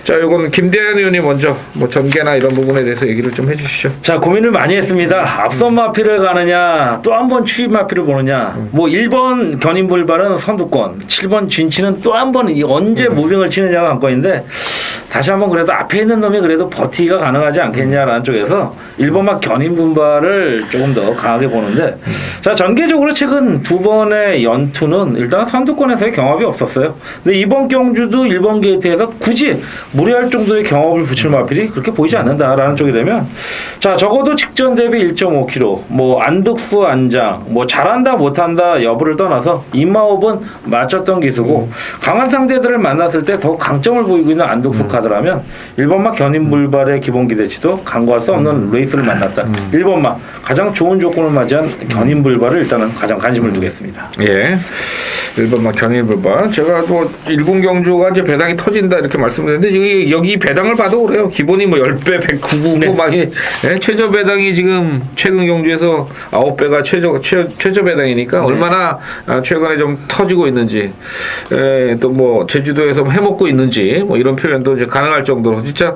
자, 요건 김대현 의원이 먼저 뭐 전개나 이런 부분에 대해서 얘기를 좀 해주시죠. 자, 고민을 많이 했습니다. 앞선 마필을 가느냐 또 한 번 추입 마필을 보느냐 뭐 1번 견인불발은 선두권 7번 진치는 또 한 번 언제 무빙을 치느냐가 관건인데 다시 한번 그래도 앞에 있는 놈이 그래도 버티기가 가능하지 않겠냐라는 쪽에서 1번 막 견인분발을 조금 더 강하게 보는데 자, 전개적으로 최근 2번의 연투는 일단 선두권에서의 경합이 없었어요. 근데 이번 경주도 1번 게이트에서 굳이 무리할 정도의 경합을 붙일 마필이 그렇게 보이지 않는다라는 쪽이 되면 자, 적어도 직전 대비 1.5kg 뭐 안득수 안장 뭐 잘한다 못한다 여부를 떠나서 임마업은 맞췄던 기수고 강한 상대들을 만났을 때 더 강점을 보이고 있는 안득수 카드라면 1번막 견인불발의 기본 기대치도 간과할 수 없는 레이스를 만났다. 1번막 가장 좋은 조건을 맞이한 견인불발을 일단은 가장 관심을 두겠습니다. 예. 1번막 견인불발. 제가 뭐 1군 경주가 이제 배당이 터진다 이렇게 말씀드렸는데 여기 배당을 봐도 그래요. 기본이 뭐 10배, 109고 네. 막 최저 배당이 지금 최근 경주에서 9배가 최저 배당이니까 얼마나 최근에 좀 터지고 있는지 또 뭐 제주도에서 해먹고 있는지 뭐 이런 표현도 이제 가능할 정도로 진짜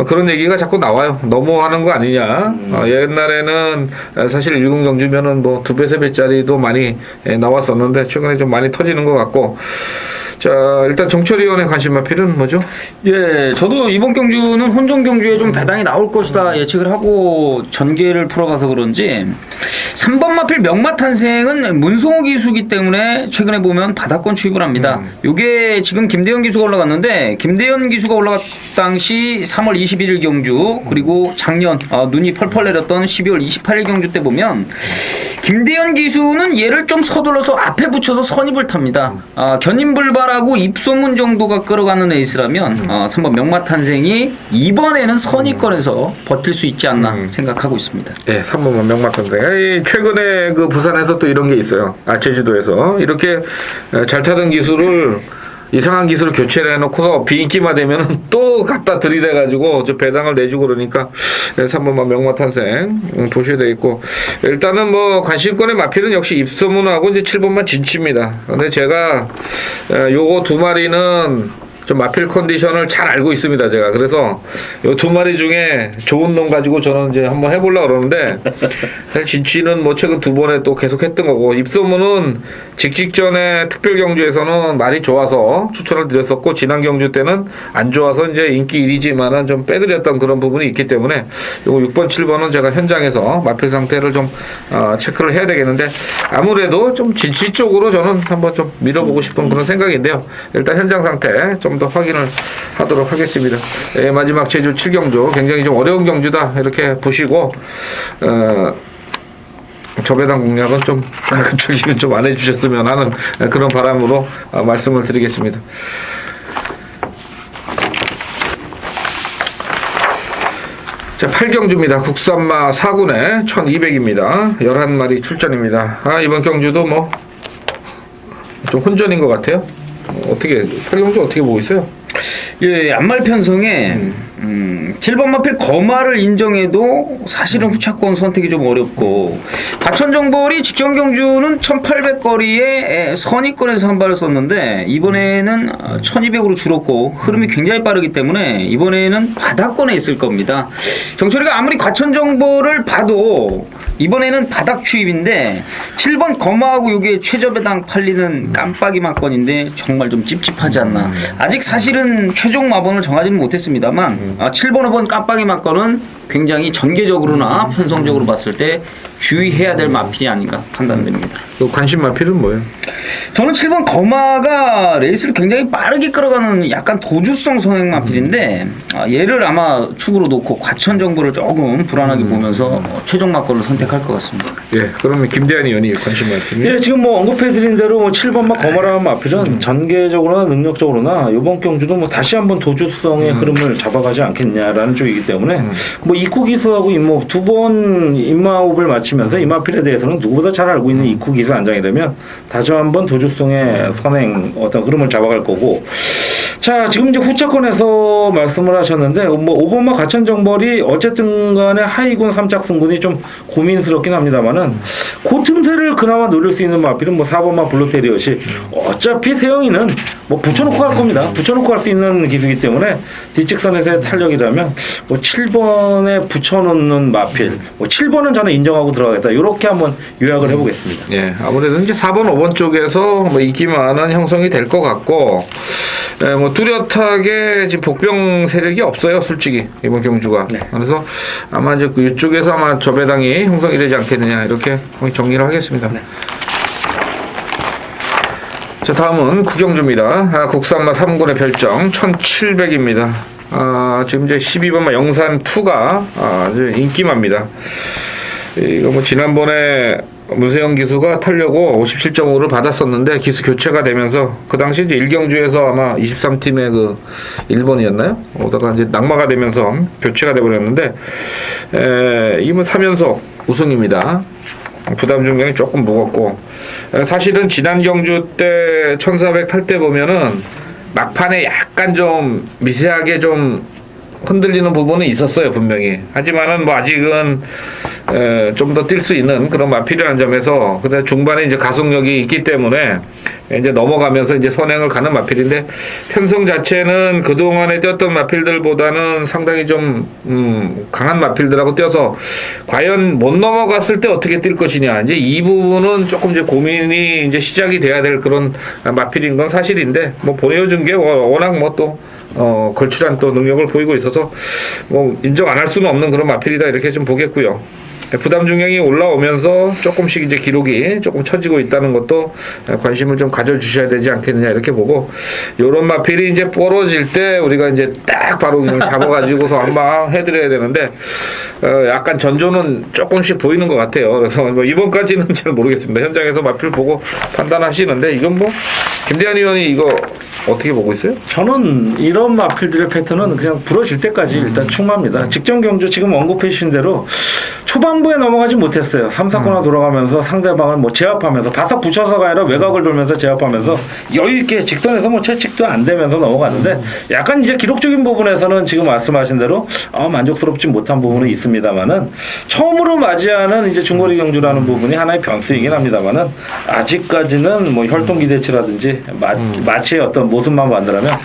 그런 얘기가 자꾸 나와요. 너무하는 거 아니냐. 옛날에는 사실 1군 경주면은 뭐 2배, 3배짜리도 많이 나왔었는데 최근에 좀 많이 터지는 것 같고 자, 일단 정철위원의 관심 마필은 뭐죠? 예, 저도 이번 경주는 혼전 경주에 좀 배당이 나올 것이다 예측을 하고 전개를 풀어가서 그런지 3번 마필 명마탄생은 문송호 기수기 때문에 최근에 보면 바닥권 추입을 합니다. 요게 지금 김대현 기수가 올라갔는데 김대현 기수가 올라갔 당시 3월 21일 경주 그리고 작년 눈이 펄펄 내렸던 12월 28일 경주 때 보면 김대현 기수는 얘를 좀 서둘러서 앞에 붙여서 선입을 탑니다. 견인불발하고 입소문 정도가 끌어가는 에이스라면 3번 명마탄생이 이번에는 선입권에서 버틸 수 있지 않나 생각하고 있습니다. 예, 3번만 명마탄생. 최근에 그 부산에서 또 이런 게 있어요. 제주도에서 이렇게 잘 타던 기수를 이상한 기술을 교체를 해놓고서 비인기만 되면 또 갖다 들이대가지고 저 배당을 내주고 그러니까 3번만 명마탄생 보셔야 되겠고 일단은 뭐 관심권의 마필은 역시 입소문하고 이제 7번만 진치입니다. 근데 제가 요거 두 마리는 좀 마필 컨디션을 잘 알고 있습니다, 제가. 그래서 요 두 마리 중에 좋은 놈 가지고 저는 이제 한번 해보려고 그러는데, 사실 진치는 뭐 최근 두 번에 또 계속 했던 거고, 입소문은 직전에 특별 경주에서는 말이 좋아서 추천을 드렸었고, 지난 경주 때는 안 좋아서 이제 인기 1위지만은 좀 빼드렸던 그런 부분이 있기 때문에, 요거 6번, 7번은 제가 현장에서 마필 상태를 좀, 체크를 해야 되겠는데, 아무래도 좀 진치 쪽으로 저는 한번 좀 밀어보고 싶은 그런 생각인데요. 일단 현장 상태 좀 더 확인을 하도록 하겠습니다. 마지막 제주 7경주 굉장히 좀 어려운 경주다 이렇게 보시고 저배당 공략은 좀 주시면 좀 안 해주셨으면 하는 그런 바람으로 말씀을 드리겠습니다. 자, 8경주입니다. 국산마 4군에 1200입니다. 11마리 출전입니다. 이번 경주도 뭐 좀 혼전인 것 같아요. 어떻게 8경주 어떻게 보고 있어요? 예, 안말 편성에 7번 마필 거마를 인정해도 사실은 후차권 선택이 좀 어렵고 과천정벌이 직전 경주는 1800거리에 선입권에서 한 발을 썼는데 이번에는 1200으로 줄었고 흐름이 굉장히 빠르기 때문에 이번에는 바닥권에 있을 겁니다. 정철이가 아무리 과천정벌을 봐도 이번에는 바닥 추입인데 7번 거마하고 이게 최저배당 팔리는 깜빡이 막건인데 정말 좀 찝찝하지 않나. 아직 사실은 최종 마번을 정하지는 못했습니다만 7번, 5번 깜빡이 막건은 굉장히 전개적으로나 편성적으로 봤을 때 주의해야 될 마필이 아닌가 판단됩니다. 관심 마필은 뭐예요? 저는 7번 거마가 레이스를 굉장히 빠르게 끌어가는 약간 도주성 성행 마필인데 얘를 아마 축으로 놓고 과천 정보를 조금 불안하게 보면서 최종 막걸을 선택할 것 같습니다. 예, 그러면 김대한 의원이 관심 마필. 예, 지금 뭐 언급해드린 대로 7번만 거마라는 마필은 전개적으로나 능력적으로나 이번 경주도 뭐 다시 한번 도주성의 흐름을 잡아가지 않겠냐라는 쪽이기 때문에 뭐 이쿠 기수하고 임마호 두 번 임마호흡을 마치면서 이 마필에 대해서는 누구보다 잘 알고 있는 이쿠 기수 안장이 되면 다시 한번 도주성의 선행 어떤 흐름을 잡아갈 거고. 자, 지금 이제 후차권에서 말씀을 하셨는데 뭐 5번마 과천정벌이 어쨌든 간에 하이군 3짝 승군이 좀 고민스럽긴 합니다만은 그 틈새를 그나마 노릴 수 있는 마필은 뭐 4번마 블루테리엇이 어차피 세영이는 뭐 붙여놓고 할 겁니다. 붙여놓고 할 수 있는 기수이기 때문에 뒷직선에서의 탄력이라면 뭐 7번에 붙여놓는 마필 뭐 7번은 저는 인정하고 들어가겠다. 이렇게 한번 요약을 해보겠습니다. 예, 아무래도 이제 4번, 5번 쪽에서 뭐 인기 많은 형성이 될 것 같고 뭐 뚜렷하게 지금 복병 세력이 없어요, 솔직히 이번 경주가. 네. 그래서 아마 이제 그 이쪽에서 아마 저배당이 형성이 되지 않겠느냐 이렇게 정리를 하겠습니다. 네. 자, 다음은 구경주입니다. 국산마 3군의 별정 1700입니다. 지금 이제 12번마 영산2가 이제 인기마입니다. 이거 뭐 지난번에 문세영 기수가 타려고 57.5를 받았었는데 기수 교체가 되면서 그 당시 이제 1경주에서 아마 23팀의 그 1번이었나요? 오다가 이제 낙마가 되면서 교체가 돼버렸는데 이번 3연속 우승입니다. 부담 중량이 조금 무겁고 사실은 지난 경주 때 1400 탈 때 보면은 막판에 약간 좀 미세하게 좀 흔들리는 부분은 있었어요, 분명히. 하지만은 뭐 아직은 좀 더 뛸 수 있는 그런 마필이라는 점에서 그다음 중반에 이제 가속력이 있기 때문에 이제 넘어가면서 이제 선행을 가는 마필인데 편성 자체는 그동안에 뛰었던 마필들보다는 상당히 좀 강한 마필들하고 뛰어서 과연 못 넘어갔을 때 어떻게 뛸 것이냐 이제 이 부분은 조금 이제 고민이 이제 시작이 돼야 될 그런 마필인 건 사실인데 뭐 보여준 게 워낙 뭐 또 걸출한 또 능력을 보이고 있어서 뭐 인정 안 할 수는 없는 그런 마필이다 이렇게 좀 보겠고요. 부담 중량이 올라오면서 조금씩 이제 기록이 조금 처지고 있다는 것도 관심을 좀 가져주셔야 되지 않겠느냐 이렇게 보고 요런 마필이 이제 벌어질 때 우리가 이제 딱 바로 그냥 잡아가지고서 한방 해드려야 되는데 약간 전조는 조금씩 보이는 것 같아요. 그래서 뭐 이번까지는 잘 모르겠습니다. 현장에서 마필 보고 판단하시는데 이건 뭐 김대한 의원이 이거 어떻게 보고 있어요? 저는 이런 마필들의 패턴은 그냥 부러질 때까지 일단 충분합니다. 직전 경주 지금 언급해 주신 대로 초반부에 넘어가지 못했어요. 3, 4코너 돌아가면서 상대방을 뭐 제압하면서 바싹 붙여서가 아니라 외곽을 돌면서 제압하면서 여유있게 직선에서 뭐 채찍도 안 되면서 넘어갔는데 약간 이제 기록적인 부분에서는 지금 말씀하신 대로 만족스럽지 못한 부분은 있습니다만은 처음으로 맞이하는 이제 중거리 경주라는 부분이 하나의 변수이긴 합니다만은 아직까지는 뭐 혈통 기대치라든지 마치의 어떤 모습만 만들면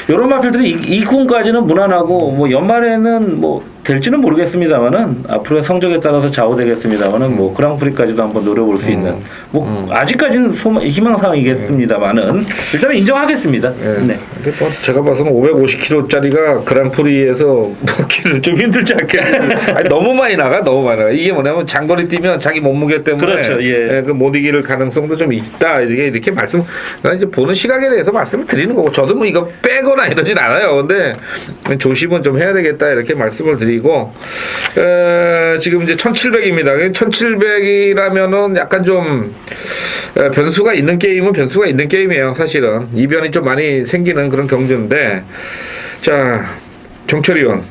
이런 마필들이 이 군까지는 무난하고 뭐 연말에는 뭐 될지는 모르겠습니다만은 앞으로의 성적에 따라서 좌우되겠습니다만은 뭐 그랑프리까지도 한번 노려볼 수 있는 뭐 아직까지는 희망사항이겠습니다만은 일단은 인정하겠습니다. 네. 근데 뭐 제가 봐서는 550kg짜리가 그랑프리에서 먹기는 좀 힘들지 않겠냐. 아니, 너무 많이 나가. 이게 뭐냐면 장거리 뛰면 자기 몸무게 때문에 그렇죠. 예. 그 못 이길 가능성도 좀 있다. 이렇게 말씀, 이제 보는 시각에 대해서 말씀을 드리는 거고 저도 뭐 이거 빼거나 이러진 않아요. 근데 조심은 좀 해야 되겠다 이렇게 말씀을 드리고. 지금 이제 1700입니다. 1700이라면은 약간 좀 변수가 있는 게임은 변수가 있는 게임이에요. 사실은 이변이 좀 많이 생기는 그런 경주인데 자 정철 의원.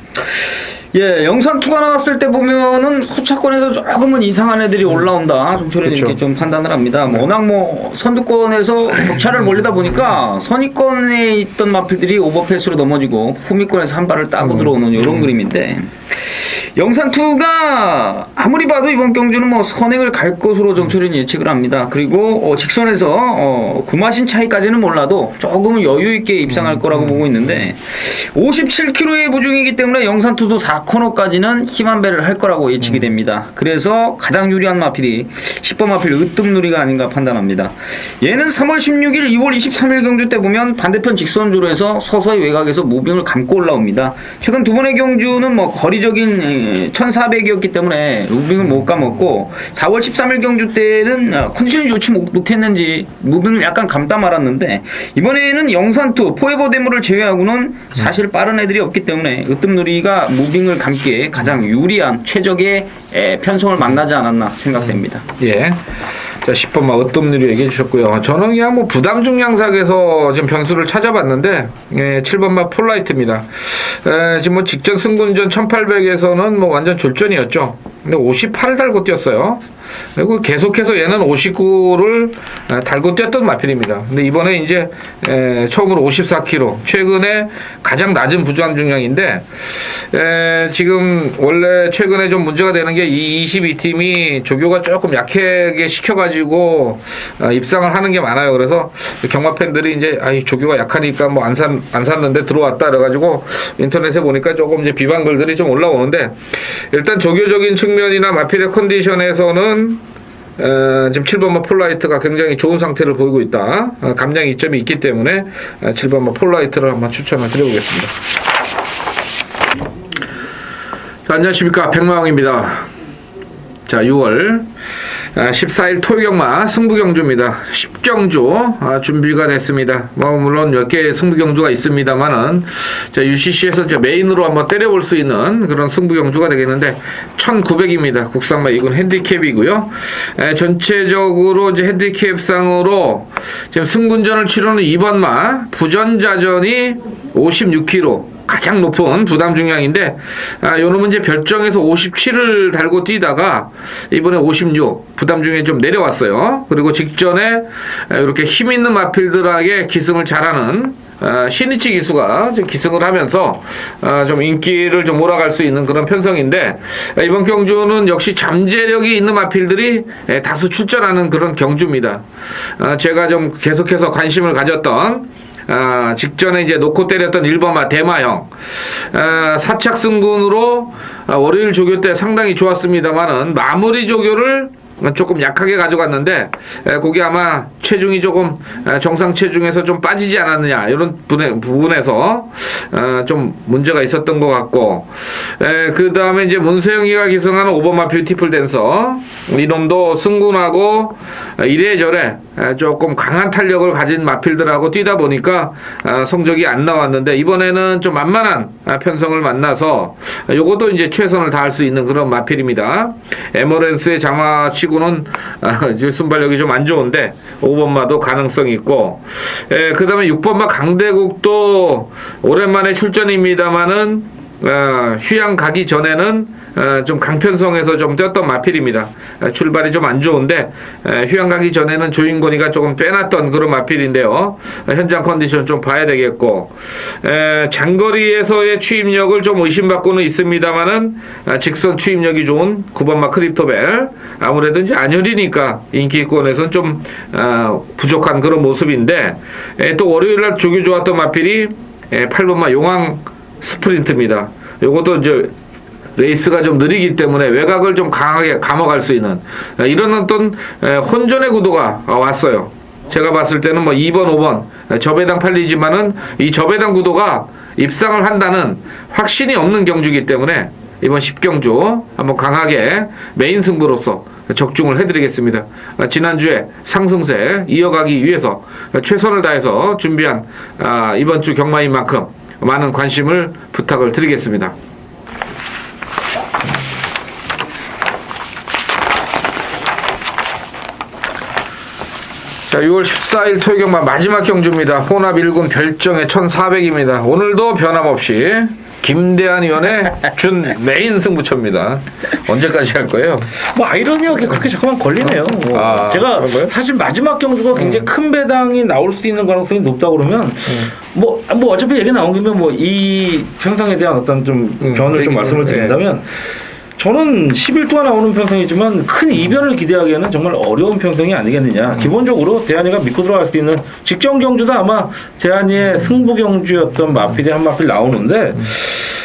예, 영산2가 나왔을 때 보면은 후차권에서 조금은 이상한 애들이 올라온다. 정철이 이렇게 좀 판단을 합니다. 워낙 뭐 선두권에서 격차를 벌리다 보니까 선위권에 있던 마필들이 오버패스로 넘어지고 후미권에서 한 발을 따고 들어오는 이런 그림인데 영산2가 아무리 봐도 이번 경주는 뭐 선행을 갈 것으로 정철이는 예측을 합니다. 그리고 직선에서 구마신 차이까지는 몰라도 조금은 여유 있게 입상할 거라고 보고 있는데 57kg의 부중이기 때문에 영산2도 4코너까지는 힘한 배를 할 거라고 예측이 됩니다. 그래서 가장 유리한 마필이 10번 마필 으뜸누리가 아닌가 판단합니다. 얘는 3월 16일, 2월 23일 경주 때 보면 반대편 직선주로에서 서서히 외곽에서 무빙을 감고 올라옵니다. 최근 두 번의 경주는 뭐 거리적인 1400이었기 때문에 무빙을 못 감았고 4월 13일 경주 때는 컨디션이 좋지 못했는지 무빙을 약간 감다 말았는데 이번에는 영산2 포에버 데모를 제외하고는 사실 빠른 애들이 없기 때문에 으뜸누리가 무빙을 감기에 가장 유리한 최적의 편성을 만나지 않았나 생각됩니다. 예. 자, 10번 막 으뜸누리 얘기해 주셨고요. 저는 그냥 뭐 부담 중량삭에서 지금 변수를 찾아봤는데 7번 막 폴라이트입니다. 지금 뭐 직전 승군전 1800에서는 뭐 완전 졸전이었죠. 근데 58을 달고 뛰었어요. 그리고 계속해서 얘는 59를 달고 뛰었던 마필입니다. 근데 이번에 이제 처음으로 54kg, 최근에 가장 낮은 부담 중량인데 지금 원래 최근에 좀 문제가 되는 게 이 22팀이 조교가 조금 약하게 시켜가지고 입상을 하는 게 많아요. 그래서 경마 팬들이 이제 조교가 약하니까 뭐 안 샀는데 들어왔다 그래가지고 인터넷에 보니까 조금 이제 비방 글들이 좀 올라오는데 일단 조교적인 측면이나 마필의 컨디션에서는 지금 7번마 폴라이트가 굉장히 좋은 상태를 보이고 있다. 감량 이점이 있기 때문에 7번마 폴라이트를 한번 추천을 드려보겠습니다. 자, 안녕하십니까, 백마왕입니다. 자, 6월 14일 토요경마 승부경주입니다. 10경주 준비가 됐습니다. 뭐 물론 10개의 승부경주가 있습니다만은 자, UCC에서 이제 메인으로 한번 때려볼 수 있는 그런 승부경주가 되겠는데 1900입니다. 국산마 2군 핸디캡이고요. 전체적으로 이제 핸디캡상으로 지금 승군전을 치르는 2번마 부전자전이 56kg 가장 높은 부담 중량인데 요놈은 이제 별정에서 57을 달고 뛰다가 이번에 56 부담 중에 좀 내려왔어요. 그리고 직전에 이렇게 힘있는 마필들에게 기승을 잘하는 신이치 기수가 좀 기승을 하면서 좀 인기를 좀 몰아갈 수 있는 그런 편성인데 이번 경주는 역시 잠재력이 있는 마필들이 다수 출전하는 그런 경주입니다. 제가 좀 계속해서 관심을 가졌던 직전에 이제 놓고 때렸던 1번마 대마형 사착 승군으로 월요일 조교 때 상당히 좋았습니다만은 마무리 조교를 조금 약하게 가져갔는데 거기 아마 체중이 조금 정상 체중에서 좀 빠지지 않았느냐 이런 부분에서 좀 문제가 있었던 것 같고 그 다음에 이제 문세영이가 기승하는 5번마 뷰티풀 댄서 이놈도 승군하고 이래저래 조금 강한 탄력을 가진 마필들하고 뛰다 보니까 성적이 안 나왔는데 이번에는 좀 만만한 편성을 만나서 요것도 이제 최선을 다할 수 있는 그런 마필입니다. 에머랜스의 장마치고는 이제 순발력이 좀 안 좋은데 5번마도 가능성이 있고 그 다음에 6번마 강대국도 오랜만에 출전입니다만은 휴양 가기 전에는 좀 강편성에서 좀 뛰었던 마필입니다. 출발이 좀 안 좋은데 휴양 가기 전에는 조인권이가 조금 빼놨던 그런 마필인데요. 현장 컨디션 좀 봐야 되겠고 장거리에서의 추임력을 좀 의심받고는 있습니다만은 직선 추임력이 좋은 9번마 크립토벨 아무래도 이제 안혈이니까 인기권에서는 좀 부족한 그런 모습인데 또 월요일날 조교 좋았던 마필이 8번마 용왕 스프린트입니다. 요것도 이제 레이스가 좀 느리기 때문에 외곽을 좀 강하게 감아갈 수 있는 이런 어떤 혼전의 구도가 왔어요. 제가 봤을 때는 뭐 2번, 5번 저배당 팔리지만은 이 저배당 구도가 입상을 한다는 확신이 없는 경주이기 때문에 이번 10경주 한번 강하게 메인 승부로서 적중을 해드리겠습니다. 지난주에 상승세 이어가기 위해서 최선을 다해서 준비한 이번 주 경마인 만큼 많은 관심을 부탁을 드리겠습니다. 자, 6월 14일 토요 경마 마지막 경주입니다. 혼합 1군 별정의 1400입니다. 오늘도 변함없이 김대한 의원의 준 메인 승부처입니다. 언제까지 할 거예요? 뭐 아이러니하게 그렇게 잠깐만 걸리네요. 제가 사실 마지막 경주가 굉장히 큰 배당이 나올 수 있는 가능성이 높다 그러면 뭐 어차피 얘기 나온 김에 뭐 이 편성에 대한 어떤 좀 변을 좀 말씀을 드린다면 저는 10일 동안 나오는 편성이지만 큰 이변을 기대하기에는 정말 어려운 편성이 아니겠느냐. 기본적으로 대한이가 믿고 들어갈 수 있는 직전 경주도 아마 대한이의 승부 경주였던 마필이 한 마필 나오는데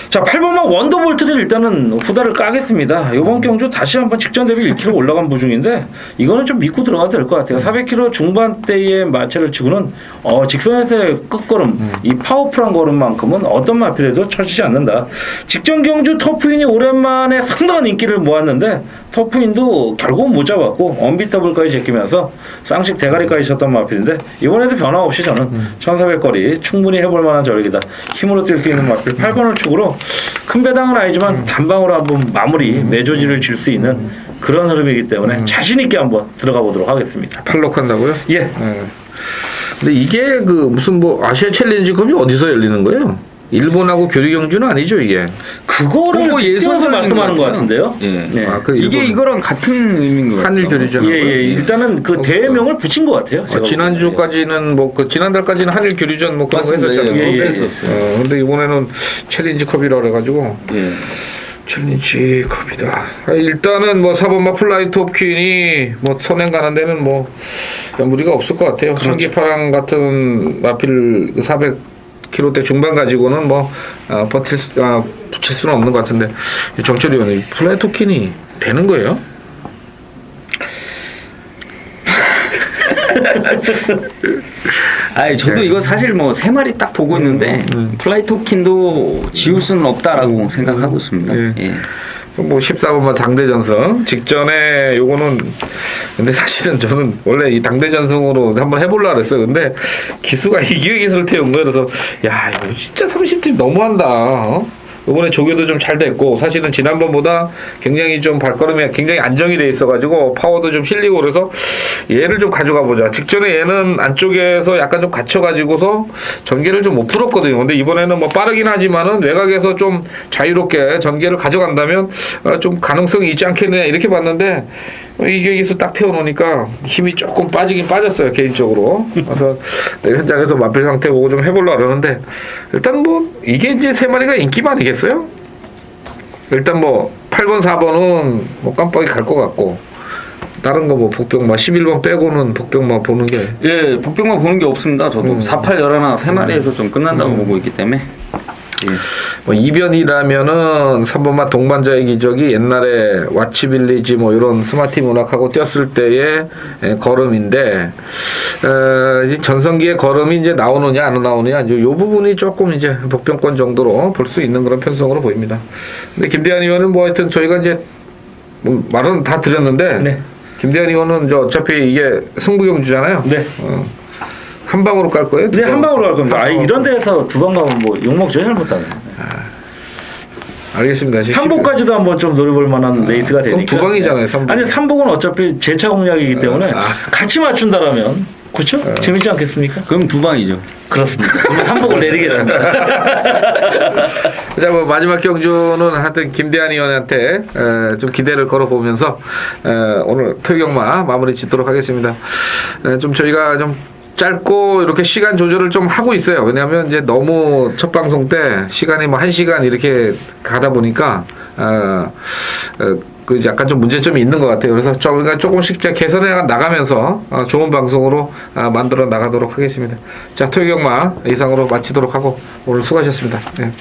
자 8번마 원더볼트를 일단은 후다를 까겠습니다. 이번 경주 다시 한번 직전 대비 1kg 올라간 부중인데 이거는 좀 믿고 들어가도 될 것 같아요. 400kg 중반대의 마체를 치고는 직선에서의 끝걸음 이 파워풀한 걸음만큼은 어떤 마필에도 처지지 않는다. 직전 경주 터프인이 오랜만에 상당한 인기를 모았는데 터프인도 결국은 못 잡았고 언비터블까지 제끼면서 쌍식 대가리까지 쳤던 마필인데 이번에도 변화없이 저는 1400거리 충분히 해볼 만한 저력이다. 힘으로 뛸 수 있는 마필 8번을 축으로 큰 배당은 아니지만 단방으로 한번 마무리 매조지를 질 수 있는 그런 흐름이기 때문에 자신 있게 한번 들어가 보도록 하겠습니다. 팔록한다고요? 예. 근데 이게 그 무슨 뭐 아시아 챌린지컵이 어디서 열리는 거예요? 일본하고 교류 경주는 아니죠 이게? 그거를 예선에서 말씀하는 것 같은데요. 예. 네. 이게 이거랑 같은 의미인 것 같아요. 한일 교류전. 예. 일단은 그 대명을 붙인 것 같아요. 지난주까지는 뭐 그 지난달까지는 한일 교류전 뭐 그런 거 했었잖아요. 했었어요. 근데 이번에는 챌린지컵이라 그래가지고. 예. 챌린지컵이다. 일단은 뭐 4번마 플라이트 옵 퀸이 뭐 선행 가는 데는 뭐 무리가 없을 것 같아요. 그렇죠. 청기파랑 같은 마필 400kg대 중반 가지고는 뭐 붙일 수는 없는 것 같은데 정철 의원님 플라이트 옵 퀸이 되는 거예요? 아니 저도 이거 사실 뭐 세 마리 딱 보고 있는데 플라이 토킨도 지울 수는 없다라고 생각하고 있습니다. 예. 뭐 14번마 당대전승 직전에 요거는 근데 사실은 저는 원래 이 당대전승으로 한번 해보려고 그랬어요. 근데 기수가 이기회 기수를 태운 거예요. 그래서 야 이거 진짜 30팀 너무한다. 이번에 조교도 좀 잘 됐고 사실은 지난번보다 굉장히 좀 발걸음이 굉장히 안정이 돼 있어가지고 파워도 좀 실리고 그래서 얘를 좀 가져가 보자. 직전에 얘는 안쪽에서 약간 좀 갇혀가지고서 전개를 좀 못 풀었거든요. 근데 이번에는 뭐 빠르긴 하지만은 외곽에서 좀 자유롭게 전개를 가져간다면 좀 가능성이 있지 않겠느냐 이렇게 봤는데 이게 여기서 딱 태워놓으니까 힘이 조금 빠지긴 빠졌어요 개인적으로. 그래서 현장에서 마필 상태 보고 좀 해보려고 그러는데 일단 뭐 이게 이제 세 마리가 인기만 아니겠어요? 일단 뭐 8번 4번은 뭐 깜빡이 갈 것 같고 다른 거 뭐 복병마 11번 빼고는 복병마 보는 게 예, 복병만 보는 게 없습니다. 저도 48, 11, 세 마리에서 좀 끝난다고 보고 있기 때문에. 예. 뭐 이변이라면은 3번마 동반자의 기적이 옛날에 와치빌리지 뭐 이런 스마티 문학하고 뛰었을 때의 걸음인데 이제 전성기의 걸음이 이제 나오느냐 안 나오느냐 이 부분이 조금 이제 복병권 정도로 볼 수 있는 그런 편성으로 보입니다. 근데 김대한 의원은 뭐 하여튼 저희가 이제 말은 다 드렸는데 네. 김대한 의원은 저 어차피 이게 승부경주잖아요. 네. 한 방으로 깔 거예요? 네, 한 방으로 갈 겁니다. 이런 데서 두 방 가면 뭐 욕먹죠, 잘못하네. 알겠습니다. 3복까지도 한번 좀 노려볼 만한 레이트가 되니까. 그럼 두 방이잖아요, 3복. 아니, 3복은 어차피 재차 공략이기 때문에 같이 맞춘다라면 그렇죠? 재밌지 않겠습니까? 그럼 두 방이죠. 그렇습니다. 그러면 3복을 내리게 됩니다. 자, 뭐 마지막 경주는 하여튼 김대한 의원한테 좀 기대를 걸어보면서 오늘 토요경마 마무리 짓도록 하겠습니다. 좀 저희가 좀 짧고 이렇게 시간 조절을 좀 하고 있어요. 왜냐하면 이제 너무 첫 방송 때 시간이 뭐 1시간 이렇게 가다 보니까 그 약간 좀 문제점이 있는 것 같아요. 그래서 저희가 조금씩 개선해 나가면서 좋은 방송으로 만들어 나가도록 하겠습니다. 자, 토요경마 이상으로 마치도록 하고 오늘 수고하셨습니다. 네.